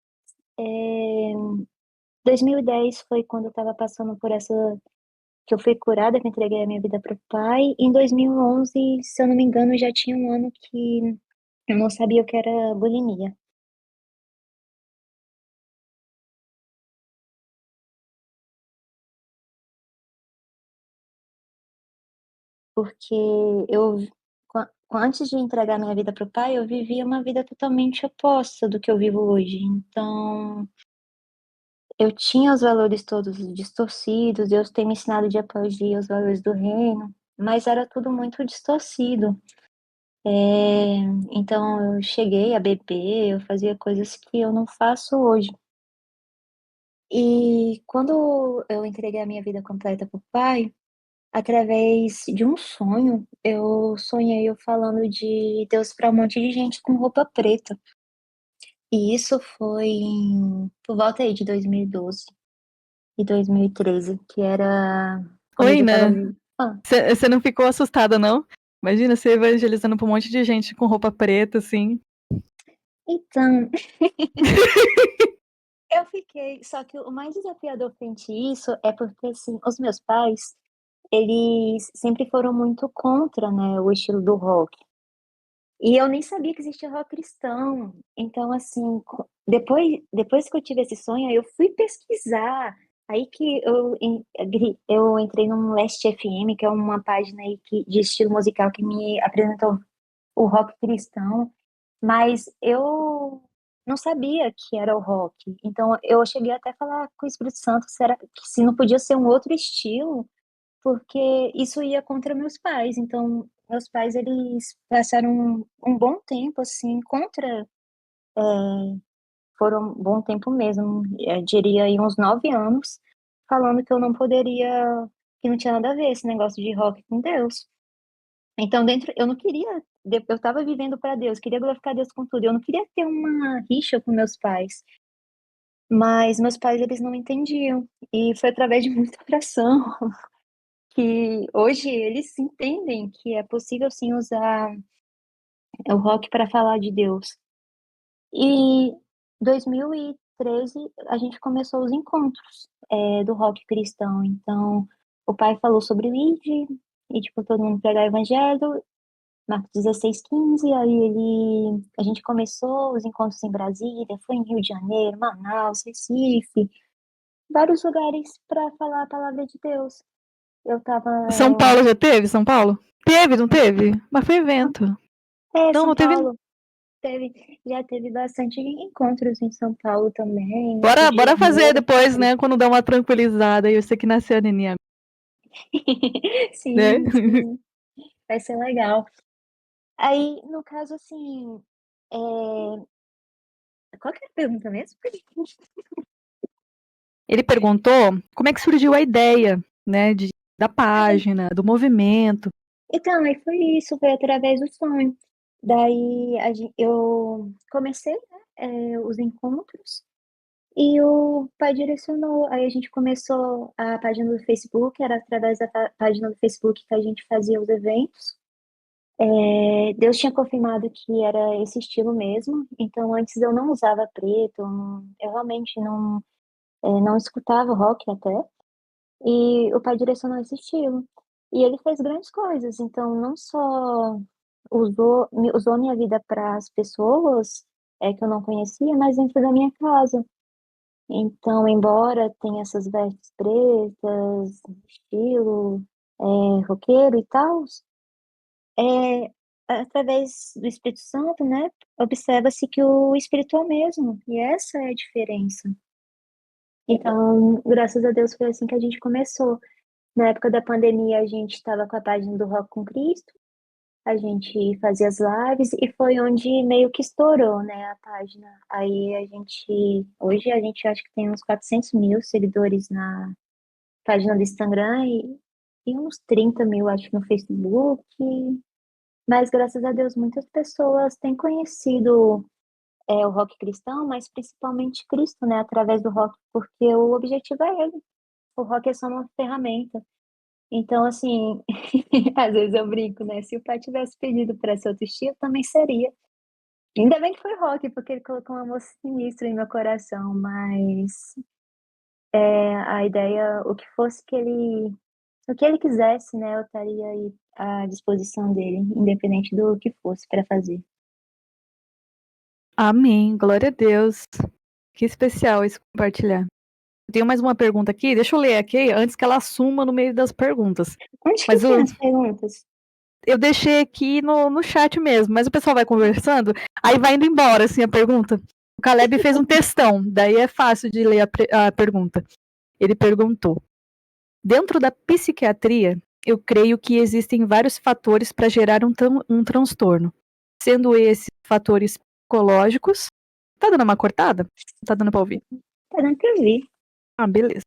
2010 foi quando eu estava passando por essa, que eu fui curada, que eu entreguei a minha vida para o Pai. Em 2011, se eu não me engano, já tinha um ano que eu não sabia o que era bulimia. Porque eu, antes de entregar minha vida para o Pai, eu vivia uma vida totalmente oposta do que eu vivo hoje. Então, eu tinha os valores todos distorcidos, Deus tem me ensinado dia após dia os valores do reino, mas era tudo muito distorcido. Então, eu cheguei a beber, eu fazia coisas que eu não faço hoje. E quando eu entreguei a minha vida completa para o Pai, através de um sonho, eu sonhei eu falando de Deus para um monte de gente com roupa preta. E isso foi por volta aí de 2012 e 2013, que era quando eu Oi, já estava. né? Você não ficou assustada, não? Imagina você evangelizando pra um monte de gente com roupa preta, assim. Então, eu fiquei. Só que o mais desafiador frente a isso é porque, assim, os meus pais, eles sempre foram muito contra, né, o estilo do rock. E eu nem sabia que existia rock cristão. Então, assim, depois que eu tive esse sonho, aí eu fui pesquisar. Aí que eu entrei no Last FM, que é uma página aí de estilo musical que me apresentou o rock cristão. Mas eu não sabia que era o rock. Então, eu cheguei até a falar com o Espírito Santo será que se não podia ser um outro estilo, porque isso ia contra meus pais. Então, meus pais, eles passaram um bom tempo, assim, contra, foram um bom tempo mesmo, diria aí uns 9 anos, falando que eu não poderia, que não tinha nada a ver esse negócio de rock com Deus. Então, eu não queria, eu estava vivendo para Deus, queria glorificar Deus com tudo, eu não queria ter uma rixa com meus pais. Mas meus pais, eles não entendiam. E foi através de muita oração que hoje eles entendem que é possível sim usar o rock para falar de Deus. E 13, a gente começou os encontros do rock cristão. Então, o pai falou sobre o ID, e tipo, todo mundo pregar o evangelho, Marcos 16:15, a gente começou os encontros em Brasília, foi em Rio de Janeiro, Manaus, Recife, vários lugares para falar a palavra de Deus. Eu tava. São Paulo já teve? São Paulo? Teve, não teve? Mas foi evento. Não, São não teve. Paulo. Já teve bastante encontros em São Paulo também. Bora fazer Janeiro. depois, né? Quando der uma tranquilizada. Eu sei que nasceu a Nenê, Sim, né? sim. Vai ser legal. Aí, no caso, assim, qual que é a pergunta mesmo? Ele perguntou como é que surgiu a ideia, né? Da página, do movimento. Então, aí foi isso, foi através do sonho. Daí eu comecei, né, os encontros e o pai direcionou. Aí a gente começou a página do Facebook, era através da página do Facebook que a gente fazia os eventos. Deus tinha confirmado que era esse estilo mesmo, então antes eu não usava preto, eu realmente não escutava rock até, e o pai direcionou esse estilo. E ele fez grandes coisas, então não só usou minha vida para as pessoas que eu não conhecia, mas dentro da minha casa. Então, embora tenha essas vestes pretas, estilo roqueiro e tal, é, através do Espírito Santo, né, observa-se que o Espírito é o mesmo, e essa é a diferença. Então, graças a Deus foi assim que a gente começou. Na época da pandemia, a gente estava com a página do Rock com Cristo, a gente fazia as lives e foi onde meio que estourou, né, a página. Aí hoje a gente acha que tem uns 400 mil seguidores na página do Instagram e uns 30 mil, acho, no Facebook. Mas graças a Deus muitas pessoas têm conhecido o rock cristão, mas principalmente Cristo, né, através do rock, porque o objetivo é ele. O rock é só uma ferramenta. Então, assim, às vezes eu brinco, né? Se o pai tivesse pedido para ser outro estilo, também seria. Ainda bem que foi rock, porque ele colocou um amor sinistro em meu coração, mas a ideia, o que ele quisesse, né? Eu estaria aí à disposição dele, independente do que fosse para fazer. Amém. Glória a Deus. Que especial esse compartilhar. Eu tenho mais uma pergunta aqui. Deixa eu ler aqui antes que ela suma no meio das perguntas. Onde que Mas tem as perguntas? eu deixei aqui no chat mesmo, mas o pessoal vai conversando, aí vai indo embora, assim, a pergunta. O Caleb fez um textão, daí é fácil de ler a pergunta. Ele perguntou: dentro da psiquiatria, eu creio que existem vários fatores para gerar um transtorno, sendo esses fatores psicológicos. Tá dando uma cortada? Tá dando para ouvir? Tá dando pra ouvir. Ah, beleza.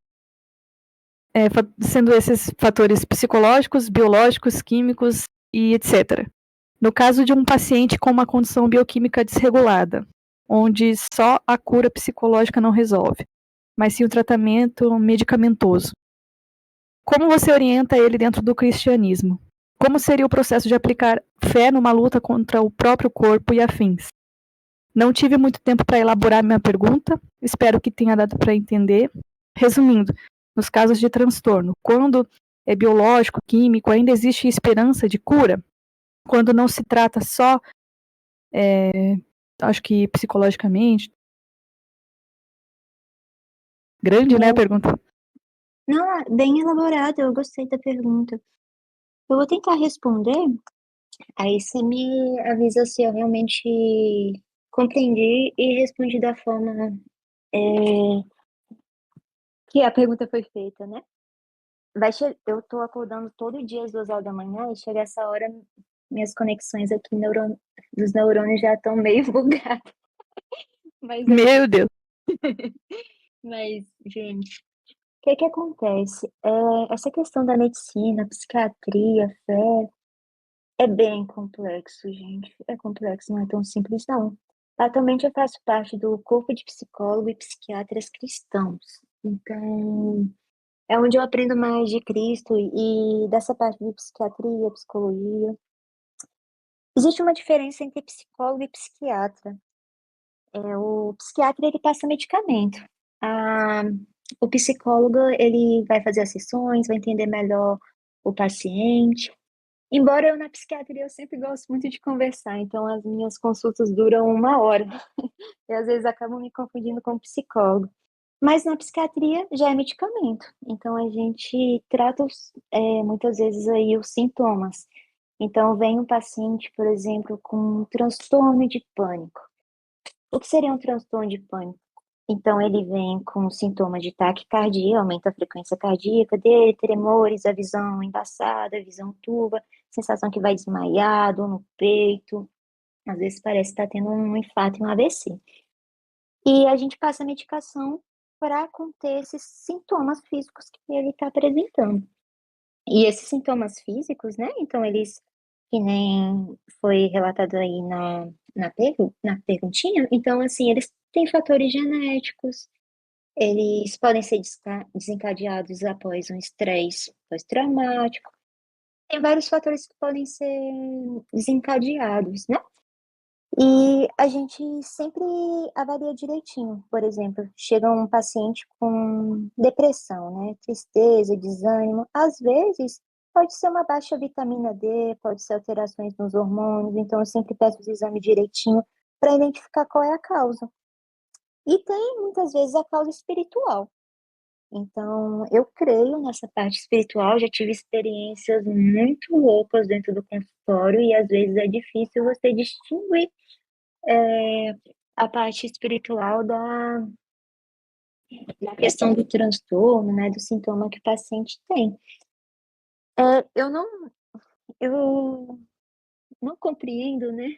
Sendo esses fatores psicológicos, biológicos, químicos e etc. No caso de um paciente com uma condição bioquímica desregulada, onde só a cura psicológica não resolve, mas sim o tratamento medicamentoso. Como você orienta ele dentro do cristianismo? Como seria o processo de aplicar fé numa luta contra o próprio corpo e afins? Não tive muito tempo para elaborar minha pergunta, espero que tenha dado para entender. Resumindo, nos casos de transtorno, quando é biológico, químico, ainda existe esperança de cura? Quando não se trata só, acho que psicologicamente? Grande, né, a pergunta? Não, bem elaborado, eu gostei da pergunta. Eu vou tentar responder, aí você me avisa se eu realmente compreendi e respondi da forma que a pergunta foi feita, né? Eu tô acordando todo dia às 2 horas da manhã e chega essa hora, minhas conexões aqui dos neurônios já estão meio bugadas. Mas, Meu Deus. gente, o que acontece? Essa questão da medicina, psiquiatria, fé, é bem complexo, gente. É complexo, não é tão simples, não. Atualmente eu faço parte do corpo de psicólogo e psiquiatras cristãos. Então, é onde eu aprendo mais de Cristo e dessa parte de psiquiatria, psicologia. Existe uma diferença entre psicólogo e psiquiatra. O psiquiatra, ele passa medicamento. Ah, o psicólogo, ele vai fazer as sessões, vai entender melhor o paciente. Embora eu na psiquiatria eu sempre gosto muito de conversar, então as minhas consultas duram 1 hora. E às vezes acabo me confundindo com psicólogo. Mas na psiquiatria já é medicamento. Então a gente trata muitas vezes aí os sintomas. Então vem um paciente, por exemplo, com um transtorno de pânico. O que seria um transtorno de pânico? Então ele vem com sintomas de taquicardia, aumenta a frequência cardíaca dele, tremores, a visão embaçada, a visão turva, sensação que vai desmaiado no peito, às vezes parece estar tendo um infarto e um AVC. E a gente passa medicação para conter esses sintomas físicos que ele está apresentando. E esses sintomas físicos, né? Então eles, que nem foi relatado aí na perguntinha, então assim, eles têm fatores genéticos, eles podem ser desencadeados após um estresse pós-traumático. Tem vários fatores que podem ser desencadeados, né? E a gente sempre avalia direitinho. Por exemplo, chega um paciente com depressão, né? Tristeza, desânimo. Às vezes, pode ser uma baixa vitamina D, pode ser alterações nos hormônios. Então, eu sempre peço os exames direitinho para identificar qual é a causa. E tem, muitas vezes, a causa espiritual. Então, eu creio nessa parte espiritual, já tive experiências muito loucas dentro do consultório e às vezes é difícil você distinguir a parte espiritual da questão do transtorno, né, do sintoma que o paciente tem. Eu não compreendo, né,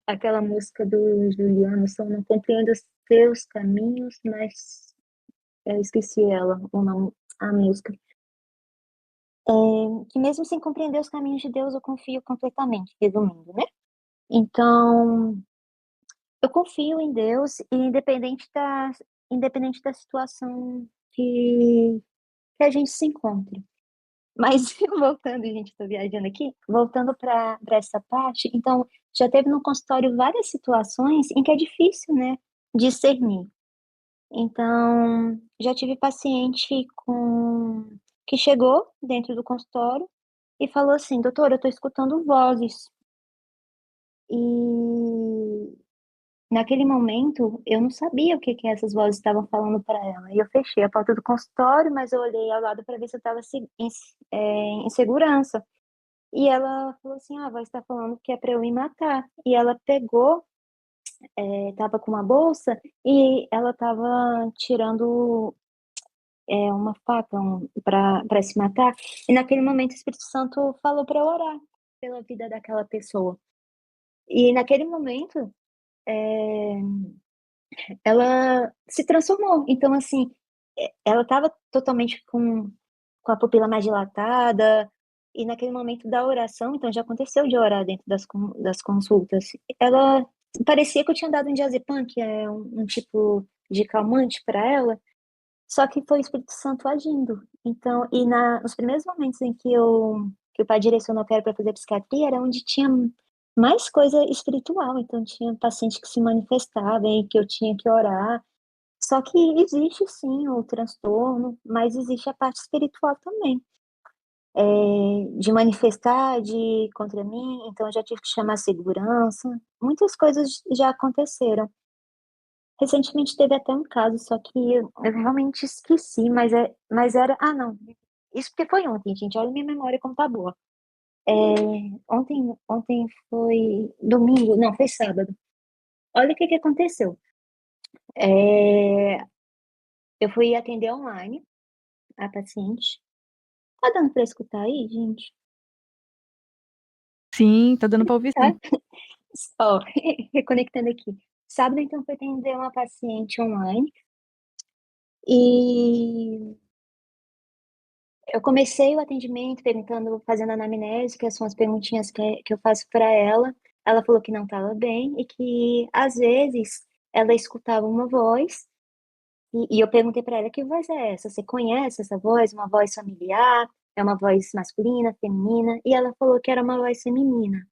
aquela música do Juliano, só não compreendo os teus caminhos, mas eu esqueci o nome, a música. Que mesmo sem compreender os caminhos de Deus, eu confio completamente, resumindo, né? Então, eu confio em Deus e independente da situação que a gente se encontre. Mas voltando, gente, tô viajando aqui, voltando para essa parte, então, já teve no consultório várias situações em que é difícil, né, discernir. Então, já tive paciente que chegou dentro do consultório e falou assim: doutor, eu tô escutando vozes. E naquele momento, eu não sabia o que essas vozes estavam falando para ela. E eu fechei a porta do consultório, mas eu olhei ao lado para ver se eu estava em segurança. E ela falou assim: a voz está falando que é para eu me matar. E ela pegou, estava com uma bolsa e ela estava tirando uma faca para se matar. E naquele momento, o Espírito Santo falou para eu orar pela vida daquela pessoa. E naquele momento, ela se transformou. Então, assim, ela estava totalmente com a pupila mais dilatada, e naquele momento da oração, então já aconteceu de orar dentro das consultas, ela parecia que eu tinha dado um diazepam, que é um tipo de calmante para ela, só que foi o Espírito Santo agindo. Então, e nos primeiros momentos em que o pai direcionou que era para fazer psiquiatria, era onde tinha mais coisa espiritual. Então, tinha paciente que se manifestava e que eu tinha que orar. Só que existe sim o transtorno, mas existe a parte espiritual também. De manifestar, de ir contra mim, então eu já tive que chamar segurança. Muitas coisas já aconteceram. Recentemente teve até um caso, só que eu realmente esqueci, mas era. Ah, não. Isso porque foi ontem, gente. Olha minha memória como tá boa. Ontem foi domingo, não, foi sábado. Olha o que aconteceu. Eu fui atender online a paciente. Tá dando pra escutar aí, gente? Sim, tá dando pra ouvir Tá? sim. Ó, reconectando aqui. Sábado, então, foi atender uma paciente online. E eu comecei o atendimento fazendo anamnese, que são as perguntinhas que eu faço para ela. Ela falou que não estava bem e que, às vezes, ela escutava uma voz. E eu perguntei para ela: que voz é essa? Você conhece essa voz? Uma voz familiar? É uma voz masculina, feminina? E ela falou que era uma voz feminina.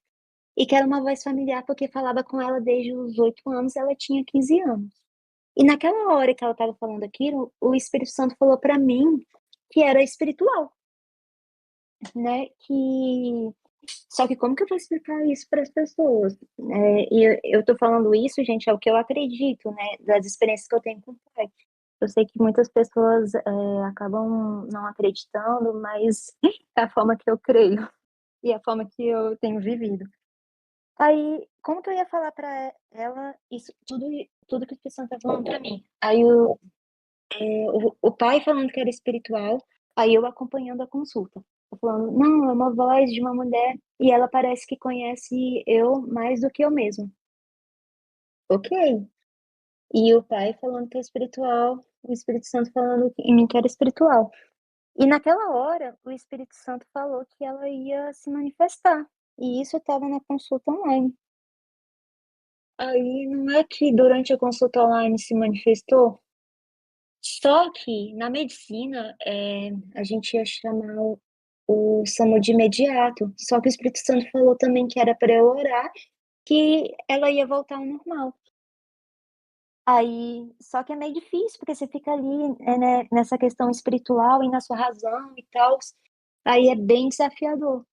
e que era uma voz familiar porque falava com ela desde os 8 anos, ela tinha 15 anos. E naquela hora que ela estava falando aquilo, o Espírito Santo falou para mim que era espiritual, né? Só que como que eu vou explicar isso para as pessoas? E eu tô falando isso, gente, é o que eu acredito, né? Das experiências que eu tenho com o Pai. Eu sei que muitas pessoas acabam não acreditando, mas é a forma que eu creio e a forma que eu tenho vivido. Aí, como que eu ia falar para ela isso, tudo que o Espírito Santo tá falando para mim? Aí o pai falando que era espiritual, aí eu acompanhando a consulta. Eu falando, não, é uma voz de uma mulher e ela parece que conhece eu mais do que eu mesmo. Ok. E o pai falando que é espiritual, o Espírito Santo falando em mim que era espiritual. E naquela hora, o Espírito Santo falou que ela ia se manifestar. E isso estava na consulta online. Aí não é que durante a consulta online se manifestou? Só que na medicina, a gente ia chamar o SAMU de imediato. Só que o Espírito Santo falou também que era para eu orar, que ela ia voltar ao normal. Aí, só que é meio difícil, porque você fica ali, né, nessa questão espiritual e na sua razão e tal. Aí é bem desafiador.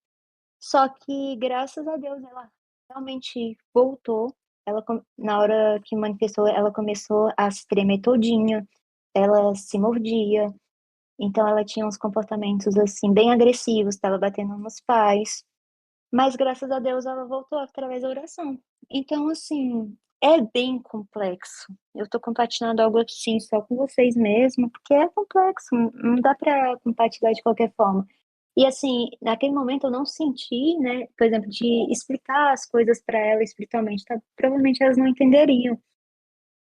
Só que, graças a Deus, ela realmente voltou. Na hora que manifestou, ela começou a se tremer todinha, ela se mordia, então ela tinha uns comportamentos, assim, bem agressivos, estava batendo nos pais. Mas, graças a Deus, ela voltou através da oração. Então, assim, é bem complexo. Eu tô compartilhando algo assim só com vocês mesmo, porque é complexo, não dá para compartilhar de qualquer forma. E assim, naquele momento eu não senti, né, por exemplo, de explicar as coisas para ela espiritualmente, tá? Provavelmente elas não entenderiam,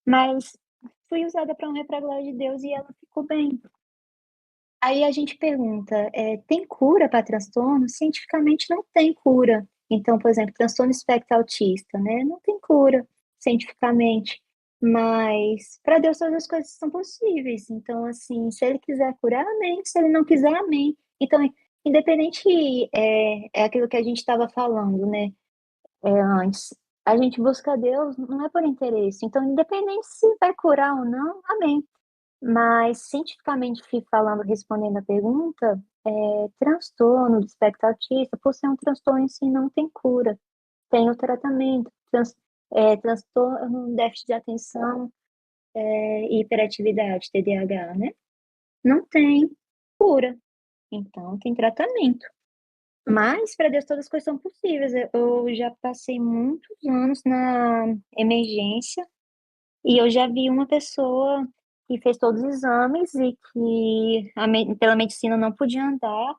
mas fui usada para honra e para glória de Deus e ela ficou bem. Aí a gente pergunta, tem cura para transtorno? Cientificamente não tem cura. Então, por exemplo, transtorno espectro autista, né? Não tem cura cientificamente. Mas para Deus todas as coisas são possíveis. Então, assim, se Ele quiser curar, amém. Se Ele não quiser, amém. Então, independente, é aquilo que a gente estava falando, né? Antes. A gente busca Deus não é por interesse. Então, independente se vai curar ou não, amém. Mas, cientificamente falando, respondendo a pergunta, transtorno do espectro autista, por ser um transtorno em si, não tem cura. Tem o tratamento, transtorno, déficit de atenção e hiperatividade, TDAH, né? Não tem cura. Então, tem tratamento. Mas, para Deus, todas as coisas são possíveis. Eu já passei muitos anos na emergência e eu já vi uma pessoa que fez todos os exames e que pela medicina não podia andar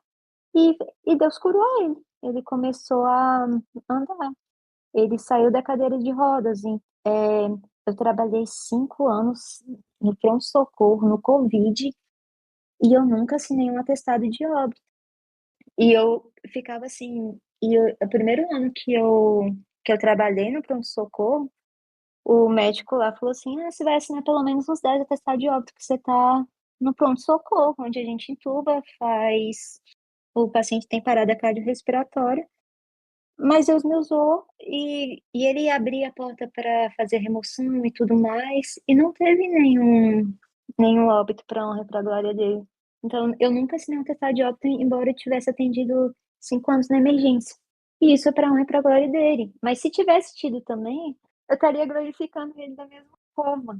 e, e Deus curou ele. Ele começou a andar. Ele saiu da cadeira de rodas. Eu trabalhei 5 anos no pronto-socorro, no Covid, e eu nunca assinei um atestado de óbito. E eu ficava assim, o primeiro ano que eu trabalhei no pronto-socorro, o médico lá falou assim, você vai assinar pelo menos uns 10 atestados de óbito que você tá no pronto-socorro, onde a gente intuba, o paciente tem parada cardiorrespiratória, mas Deus me usou e ele abria a porta para fazer remoção e tudo mais, e não teve nenhum óbito para honra e para glória dele. Então, eu nunca assinei um atestado de óbito, embora eu tivesse atendido 5 anos na emergência. E isso é para honra e para glória dele. Mas se tivesse tido também, eu estaria glorificando ele da mesma forma.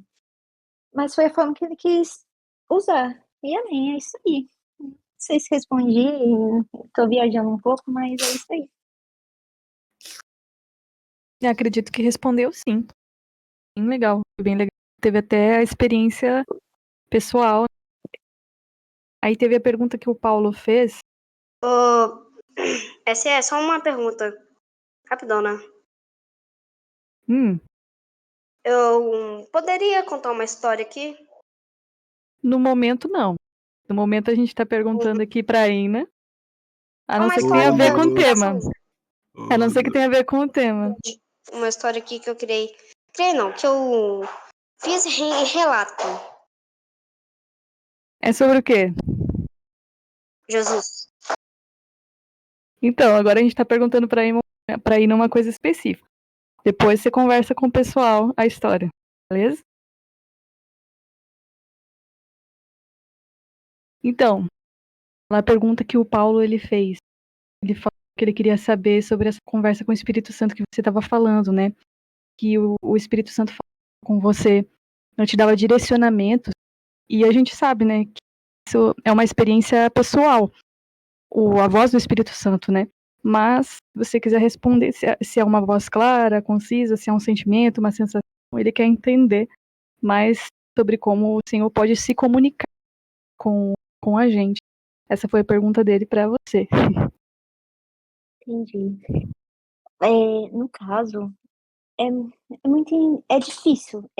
Mas foi a forma que ele quis usar. E amém, é isso aí. Não sei se respondi, estou viajando um pouco, mas é isso aí. Eu acredito que respondeu sim. Bem legal, bem legal. Teve até a experiência pessoal. Aí teve a pergunta que o Paulo fez. Essa é só uma pergunta rapidona. Eu poderia contar uma história aqui? No momento, não. No momento, a gente tá perguntando aqui pra Ina. A não Uma ser que tenha a história ver da com o tema. inspiração. A não ser que tenha a ver com o tema. Uma história aqui que eu criei. Criei não, que eu fiz em relato. É sobre o quê? Jesus. Então, agora a gente tá perguntando pra Ina pra ir numa coisa específica. Depois você conversa com o pessoal a história, beleza? Então, a pergunta que o Paulo ele fez, ele falou que ele queria saber sobre essa conversa com o Espírito Santo que você estava falando, né? Que o Espírito Santo falou com você, não te dava direcionamento, e a gente sabe, né, que isso é uma experiência pessoal, a voz do Espírito Santo, né? Mas, se você quiser responder se é uma voz clara, concisa, se é um sentimento, uma sensação, ele quer entender mais sobre como o Senhor pode se comunicar com a gente. Essa foi a pergunta dele para você. Entendi. No caso, é difícil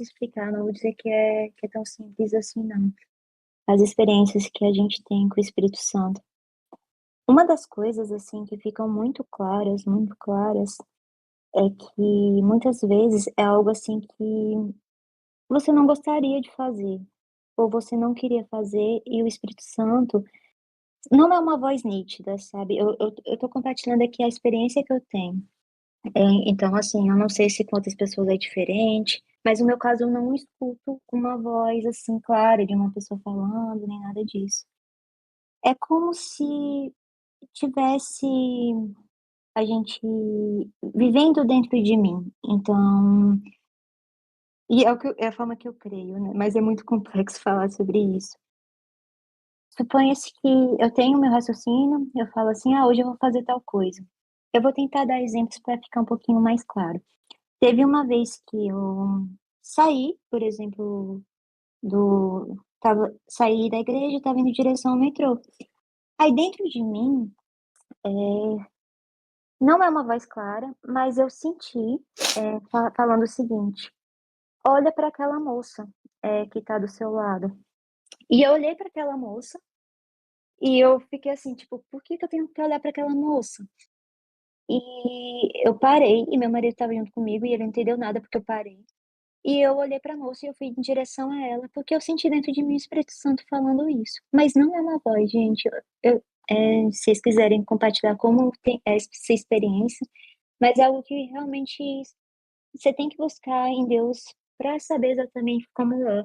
explicar, não vou dizer que é tão simples assim, não. As experiências que a gente tem com o Espírito Santo. Uma das coisas, assim, que ficam muito claras, é que muitas vezes é algo assim que você não gostaria de fazer, ou você não queria fazer, e o Espírito Santo não é uma voz nítida, sabe? Eu tô compartilhando aqui a experiência que eu tenho. Então, assim, eu não sei se com outras pessoas é diferente, mas no meu caso eu não escuto uma voz assim clara de uma pessoa falando, nem nada disso. É como se tivesse a gente vivendo dentro de mim. Então, e é a forma que eu creio, né? Mas é muito complexo falar sobre isso. Suponha-se que eu tenho meu raciocínio, eu falo assim, hoje eu vou fazer tal coisa. Eu vou tentar dar exemplos para ficar um pouquinho mais claro. Teve uma vez que eu saí, por exemplo, saí da igreja, estava indo em direção ao metrô. Aí dentro de mim, não é uma voz clara, mas eu senti falando o seguinte: olha para aquela moça que está do seu lado. E eu olhei para aquela moça e eu fiquei assim, tipo, por que eu tenho que olhar para aquela moça? E eu parei, e meu marido estava junto comigo, e ele não entendeu nada porque eu parei. E eu olhei para a moça e eu fui em direção a ela, porque eu senti dentro de mim o Espírito Santo falando isso. Mas não é uma voz, gente. Se vocês quiserem compartilhar como é essa experiência, mas é algo que realmente você tem que buscar em Deus para saber exatamente como é.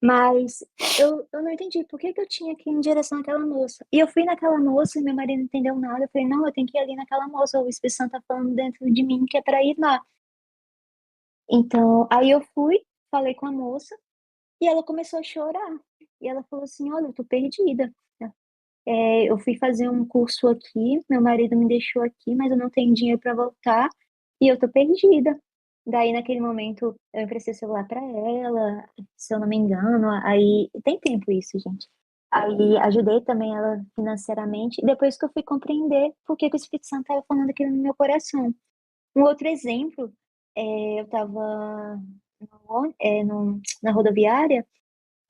Mas eu não entendi por que eu tinha que ir em direção àquela moça. E eu fui naquela moça e meu marido não entendeu nada. Eu falei, não, eu tenho que ir ali naquela moça. O Espírito Santo tá falando dentro de mim que é para ir lá. Então, aí eu fui, falei com a moça e ela começou a chorar. E ela falou assim: olha, eu tô perdida. Eu fui fazer um curso aqui, meu marido me deixou aqui, mas eu não tenho dinheiro para voltar e eu tô perdida. Daí, naquele momento, eu emprestei o celular para ela, se eu não me engano. Aí, tem tempo isso, gente. Aí, ajudei também ela financeiramente. Depois que eu fui compreender por que o Espírito Santo estava falando aquilo no meu coração. Um outro exemplo, eu estava na rodoviária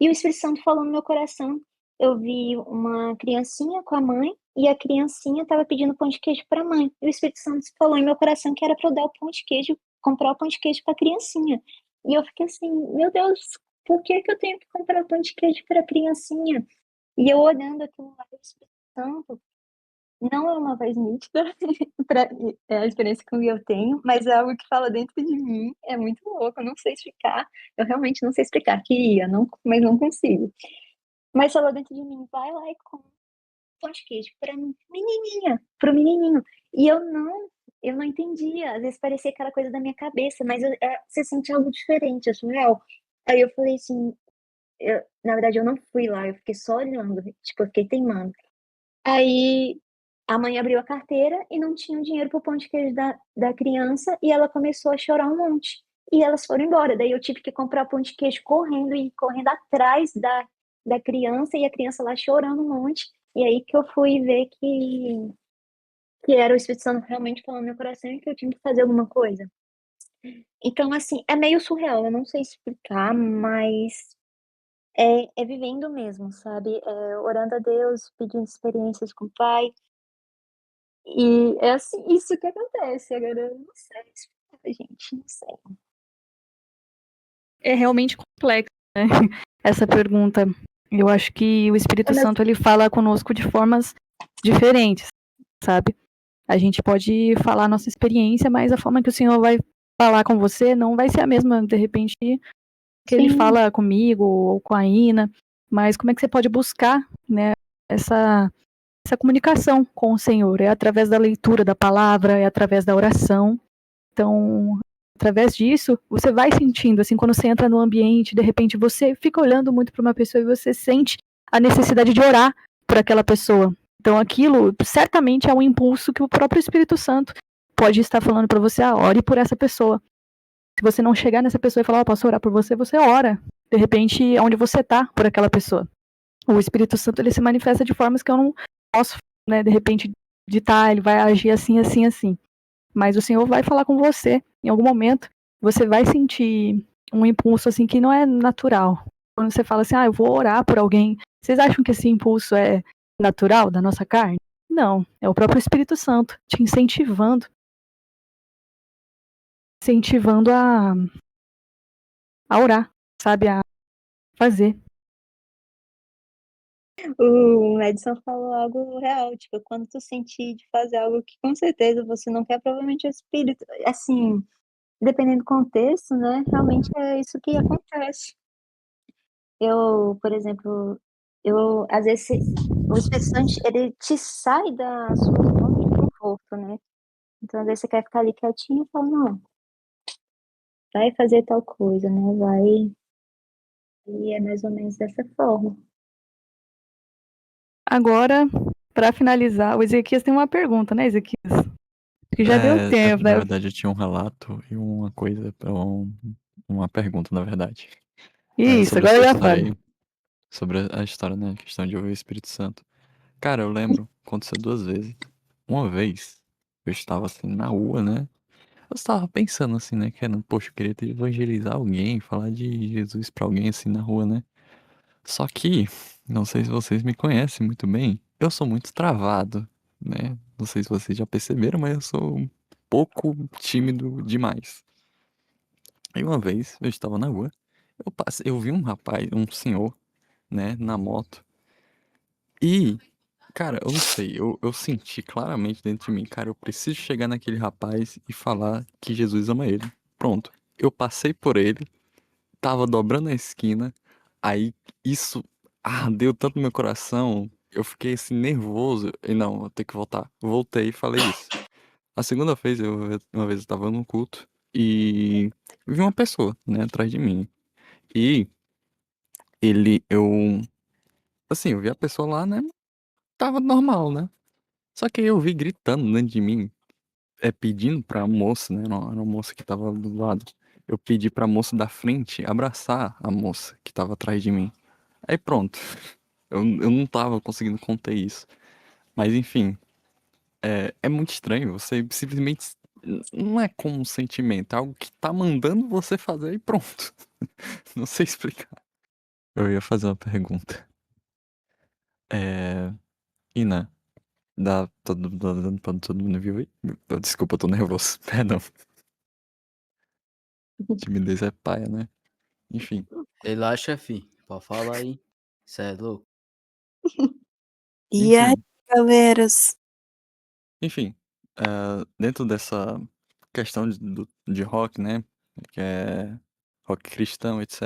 e o Espírito Santo falou no meu coração. Eu vi uma criancinha com a mãe e a criancinha estava pedindo pão de queijo para a mãe. E o Espírito Santo falou em meu coração que era para eu dar o pão de queijo, comprar o pão de queijo para a criancinha. E eu fiquei assim, meu Deus, por que eu tenho que comprar o pão de queijo para a criancinha? E eu olhando aquilo lá, o Espírito Santo não é uma voz nítida, é a experiência que eu tenho, mas é algo que fala dentro de mim, é muito louco, eu não sei explicar, eu realmente não sei explicar, queria, mas não consigo. Mas falou dentro de mim, vai lá e come pão de queijo pra menininha, pro menininho. E eu não entendia, às vezes parecia aquela coisa da minha cabeça, mas você sente algo diferente, é surreal. Aí eu falei assim, na verdade eu não fui lá, eu fiquei só olhando, tipo, eu fiquei teimando. Aí a mãe abriu a carteira e não tinha o dinheiro pro pão de queijo da criança e ela começou a chorar um monte. E elas foram embora. Daí eu tive que comprar pão de queijo correndo e correndo atrás da criança e a criança lá chorando um monte. E aí que eu fui ver que era o Espírito Santo realmente falando no meu coração e que eu tinha que fazer alguma coisa. Então, assim, é meio surreal, eu não sei explicar, mas é vivendo mesmo, sabe? Orando a Deus, pedindo experiências com o Pai. E é assim, isso que acontece. Agora eu não sei explicar, gente, não sei. É realmente complexo, né? Essa pergunta. Eu acho que o Espírito Mas Santo ele fala conosco de formas diferentes, sabe? A gente pode falar a nossa experiência, mas a forma que o Senhor vai falar com você não vai ser a mesma, de repente, que ele Sim. fala comigo ou com a Ina. Mas como é que você pode buscar, né, essa comunicação com o Senhor? É através da leitura da palavra, é através da oração. Então, através disso, você vai sentindo, assim, quando você entra no ambiente, de repente você fica olhando muito para uma pessoa e você sente a necessidade de orar por aquela pessoa. Então, aquilo certamente é um impulso que o próprio Espírito Santo pode estar falando para você, ore por essa pessoa. Se você não chegar nessa pessoa e falar, posso orar por você, você ora. De repente, onde você está por aquela pessoa. O Espírito Santo, ele se manifesta de formas que eu não posso, né, de repente, ditar, ele vai agir assim, assim, assim. Mas o Senhor vai falar com você em algum momento. Você vai sentir um impulso assim que não é natural. Quando você fala assim, eu vou orar por alguém, vocês acham que esse impulso é natural da nossa carne? Não, é o próprio Espírito Santo te incentivando a orar, sabe, a fazer. O Madison falou algo real, tipo, quando tu sentir de fazer algo que com certeza você não quer, provavelmente o espírito, assim, dependendo do contexto, né, realmente é isso que acontece. Eu, por exemplo, às vezes, o Espírito Santo, ele te sai da sua zona de conforto, né, então às vezes você quer ficar ali quietinho e fala, não, vai fazer tal coisa, né, vai, e é mais ou menos dessa forma. Agora, para finalizar, o Ezequias tem uma pergunta, né, Ezequias? Que já deu tempo, Na né? verdade, eu tinha um relato e uma coisa, uma pergunta, na verdade. Isso, Sobre agora essa eu já história falo. aí. Sobre a história, né? A questão de ouvir o Espírito Santo. Cara, eu lembro, aconteceu 2 vezes. Uma vez, eu estava assim na rua, né? Eu estava pensando assim, né? Querendo, poxa, eu queria evangelizar alguém, falar de Jesus pra alguém assim na rua, né? Só que, não sei se vocês me conhecem muito bem, eu sou muito travado, né? Não sei se vocês já perceberam, mas eu sou um pouco tímido demais. E uma vez, eu estava na rua, eu vi um rapaz, um senhor, né, na moto. E, cara, eu não sei, eu senti claramente dentro de mim, cara, eu preciso chegar naquele rapaz e falar que Jesus ama ele. Pronto. Eu passei por ele, tava dobrando a esquina, aí isso ardeu tanto no meu coração, eu fiquei assim nervoso. E não, eu tenho que voltar. Voltei e falei isso. A segunda vez, uma vez eu tava no culto e vi uma pessoa, né, atrás de mim. E assim, eu vi a pessoa lá, né, tava normal, né? Só que aí eu vi gritando dentro de mim, pedindo pra moça, né, era uma moça que tava do lado. Eu pedi pra moça da frente abraçar a moça que tava atrás de mim. Aí pronto. Eu não tava conseguindo conter isso. Mas enfim, é muito estranho. Você simplesmente. Não é como um sentimento, é algo que tá mandando você fazer e pronto. Não sei explicar. Eu ia fazer uma pergunta. É. Ina, tô dando pra todo mundo viu aí? Desculpa, eu tô nervoso. Perdão. Timidez é paia, né? Enfim. Relaxa, fi. Pode falar aí. Cê é louco. E aí, Enfim. galeras? Enfim. Dentro dessa questão de rock, né? Que é rock cristão, etc.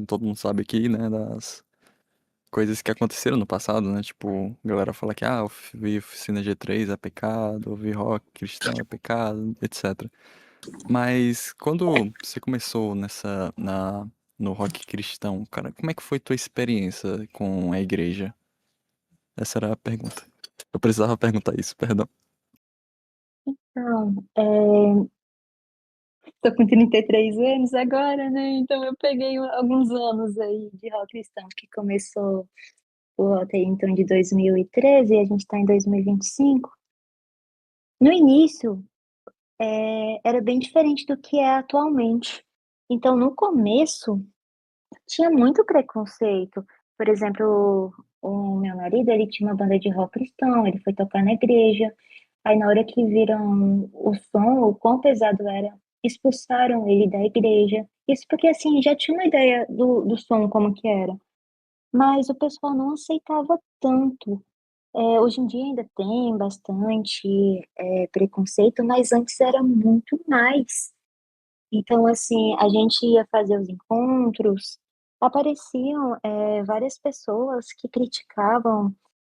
Todo mundo sabe aqui, né? Das coisas que aconteceram no passado, né? Tipo, a galera fala que, ouvir oficina G3 é pecado, ouvir rock cristão é pecado, etc. Mas quando você começou no rock cristão, cara, como é que foi tua experiência com a igreja? Essa era a pergunta. Eu precisava perguntar isso, perdão. Então, tô com 33 anos agora, né? Então eu peguei alguns anos aí de rock cristão, que começou por volta aí, então de 2013 e a gente tá em 2025. No início, era bem diferente do que é atualmente. Então, no começo, tinha muito preconceito. Por exemplo, o meu marido, ele tinha uma banda de rock cristão, ele foi tocar na igreja. Aí, na hora que viram o som, o quão pesado era, expulsaram ele da igreja. Isso porque, assim, já tinha uma ideia do som, como que era. Mas o pessoal não aceitava tanto. Hoje em dia ainda tem bastante preconceito, mas antes era muito mais. Então, assim, a gente ia fazer os encontros, apareciam várias pessoas que criticavam,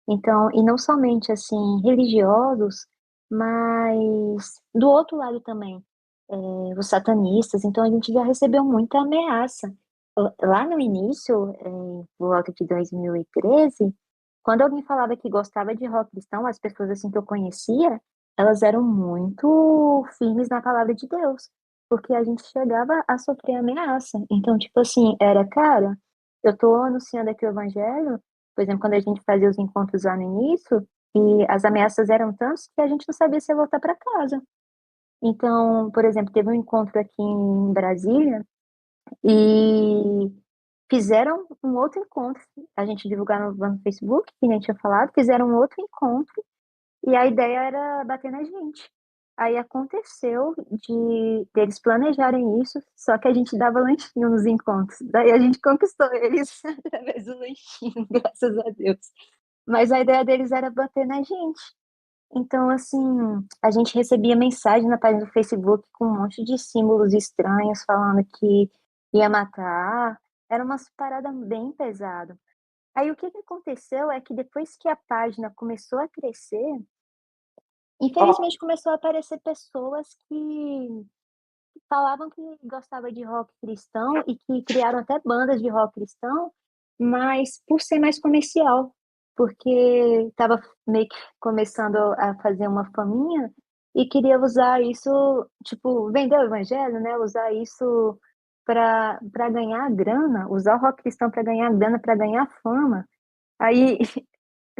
então, e não somente, assim, religiosos, mas do outro lado também, os satanistas. Então, a gente já recebeu muita ameaça. Lá no início, por volta de 2013, quando alguém falava que gostava de rock cristão, as pessoas, assim, que eu conhecia, elas eram muito firmes na palavra de Deus, porque a gente chegava a sofrer ameaça. Então, tipo assim, cara, eu tô anunciando aqui o evangelho, por exemplo, quando a gente fazia os encontros lá no início, e as ameaças eram tantas que a gente não sabia se ia voltar para casa. Então, por exemplo, teve um encontro aqui em Brasília e fizeram um outro encontro. A gente divulgaram no Facebook, que nem tinha falado, fizeram um outro encontro e a ideia era bater na gente. Aí aconteceu de deles planejarem isso, só que a gente dava lanchinho nos encontros. Daí a gente conquistou eles através do lanchinho, graças a Deus. Mas a ideia deles era bater na gente. Então, assim, a gente recebia mensagem na página do Facebook com um monte de símbolos estranhos falando que ia matar. Era uma parada bem pesada. Aí o que aconteceu é que depois que a página começou a crescer, Ó, infelizmente começou a aparecer pessoas que falavam que gostava de rock cristão e que criaram até bandas de rock cristão, mas por ser mais comercial, porque estava meio que começando a fazer uma faminha e queria usar isso, tipo, vender o evangelho, né? Usar isso para ganhar grana, usar o rock cristão para ganhar grana, para ganhar fama. Aí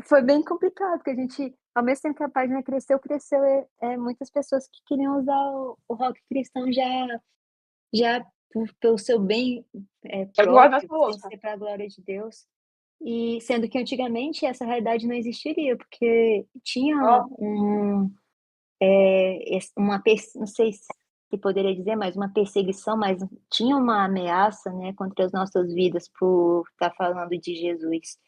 foi bem complicado, porque a gente, ao mesmo tempo que a página cresceu, muitas pessoas que queriam usar o rock cristão já pelo seu bem próprio, sem ser para a glória de Deus. E sendo que antigamente essa realidade não existiria, porque tinha não sei se poderia dizer, mas uma perseguição, mas tinha uma ameaça, né, contra as nossas vidas por estar falando de Jesus.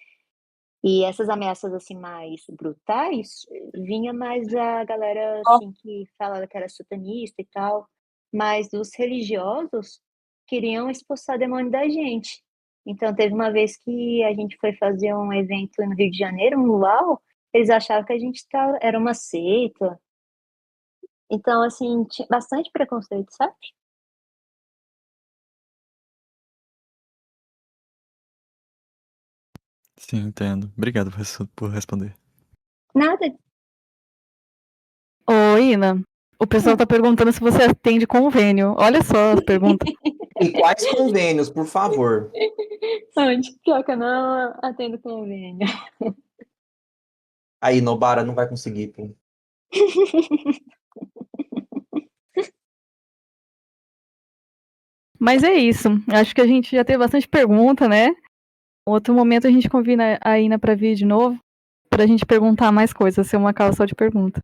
E essas ameaças, assim, mais brutais, vinha mais a galera, assim, que falava que era satanista e tal, mas os religiosos queriam expulsar demônio da gente. Então, teve uma vez que a gente foi fazer um evento no Rio de Janeiro, um luau, eles achavam que a gente era uma seita. Então, assim, tinha bastante preconceito, sabe? Sim, entendo. Obrigado por responder. Nada. Ô, Ina, o pessoal tá perguntando se você atende convênio. Olha só as perguntas. e quais convênios, por favor? Onde? Pior que eu não atendo convênio. Aí, Nobara não vai conseguir, pô. Mas é isso. Acho que a gente já teve bastante pergunta, né? Outro momento a gente convida a Ina para vir de novo, pra gente perguntar mais coisas, ser uma calça só de pergunta.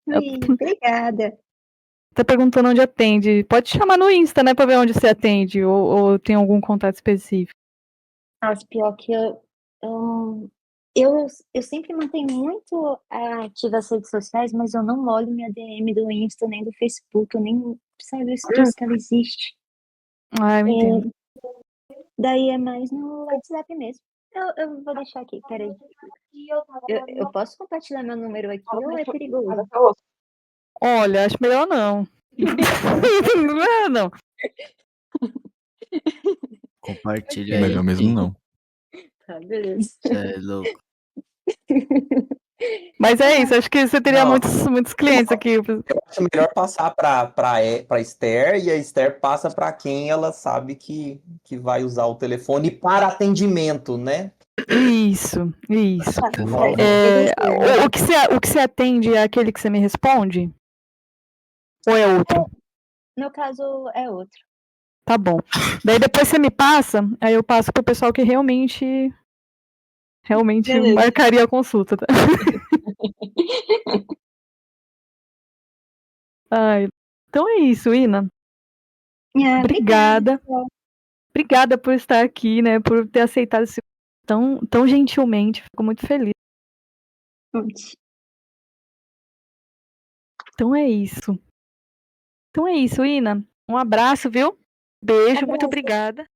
Obrigada. Tá perguntando onde atende. Pode chamar no Insta, né, pra ver onde você atende, ou tem algum contato específico. Nossa, pior que eu sempre mantenho muito ativa as redes sociais, mas eu não olho minha DM do Insta, nem do Facebook, eu nem sabe, eu esqueço que ela existe. Ah, eu entendo. Daí é mais no WhatsApp mesmo. Eu vou deixar aqui, peraí. Eu posso compartilhar meu número aqui ou é perigoso? Olha, acho melhor não. Não é, não. Compartilha Melhor aí. mesmo não. Tá, beleza. Cê é louco. Mas é isso, acho que você teria Não. muitos clientes aqui. Eu acho melhor passar para Esther e a Esther passa para quem ela sabe que vai usar o telefone para atendimento, né? Isso, isso. Tá, Por peraí. favor. O que você atende é aquele que você me responde? Ou é outro? No caso, é outro. Tá bom. Daí depois você me passa, aí eu passo pro pessoal que realmente Beleza. marcaria a consulta, tá? Ai, então é isso, Ina. Ah, Obrigada. Obrigada por estar aqui, né? Por ter aceitado esse tão gentilmente. Fico muito feliz. Conte. Então é isso. Ina. Um abraço, viu? Beijo, muito Abraço. obrigada.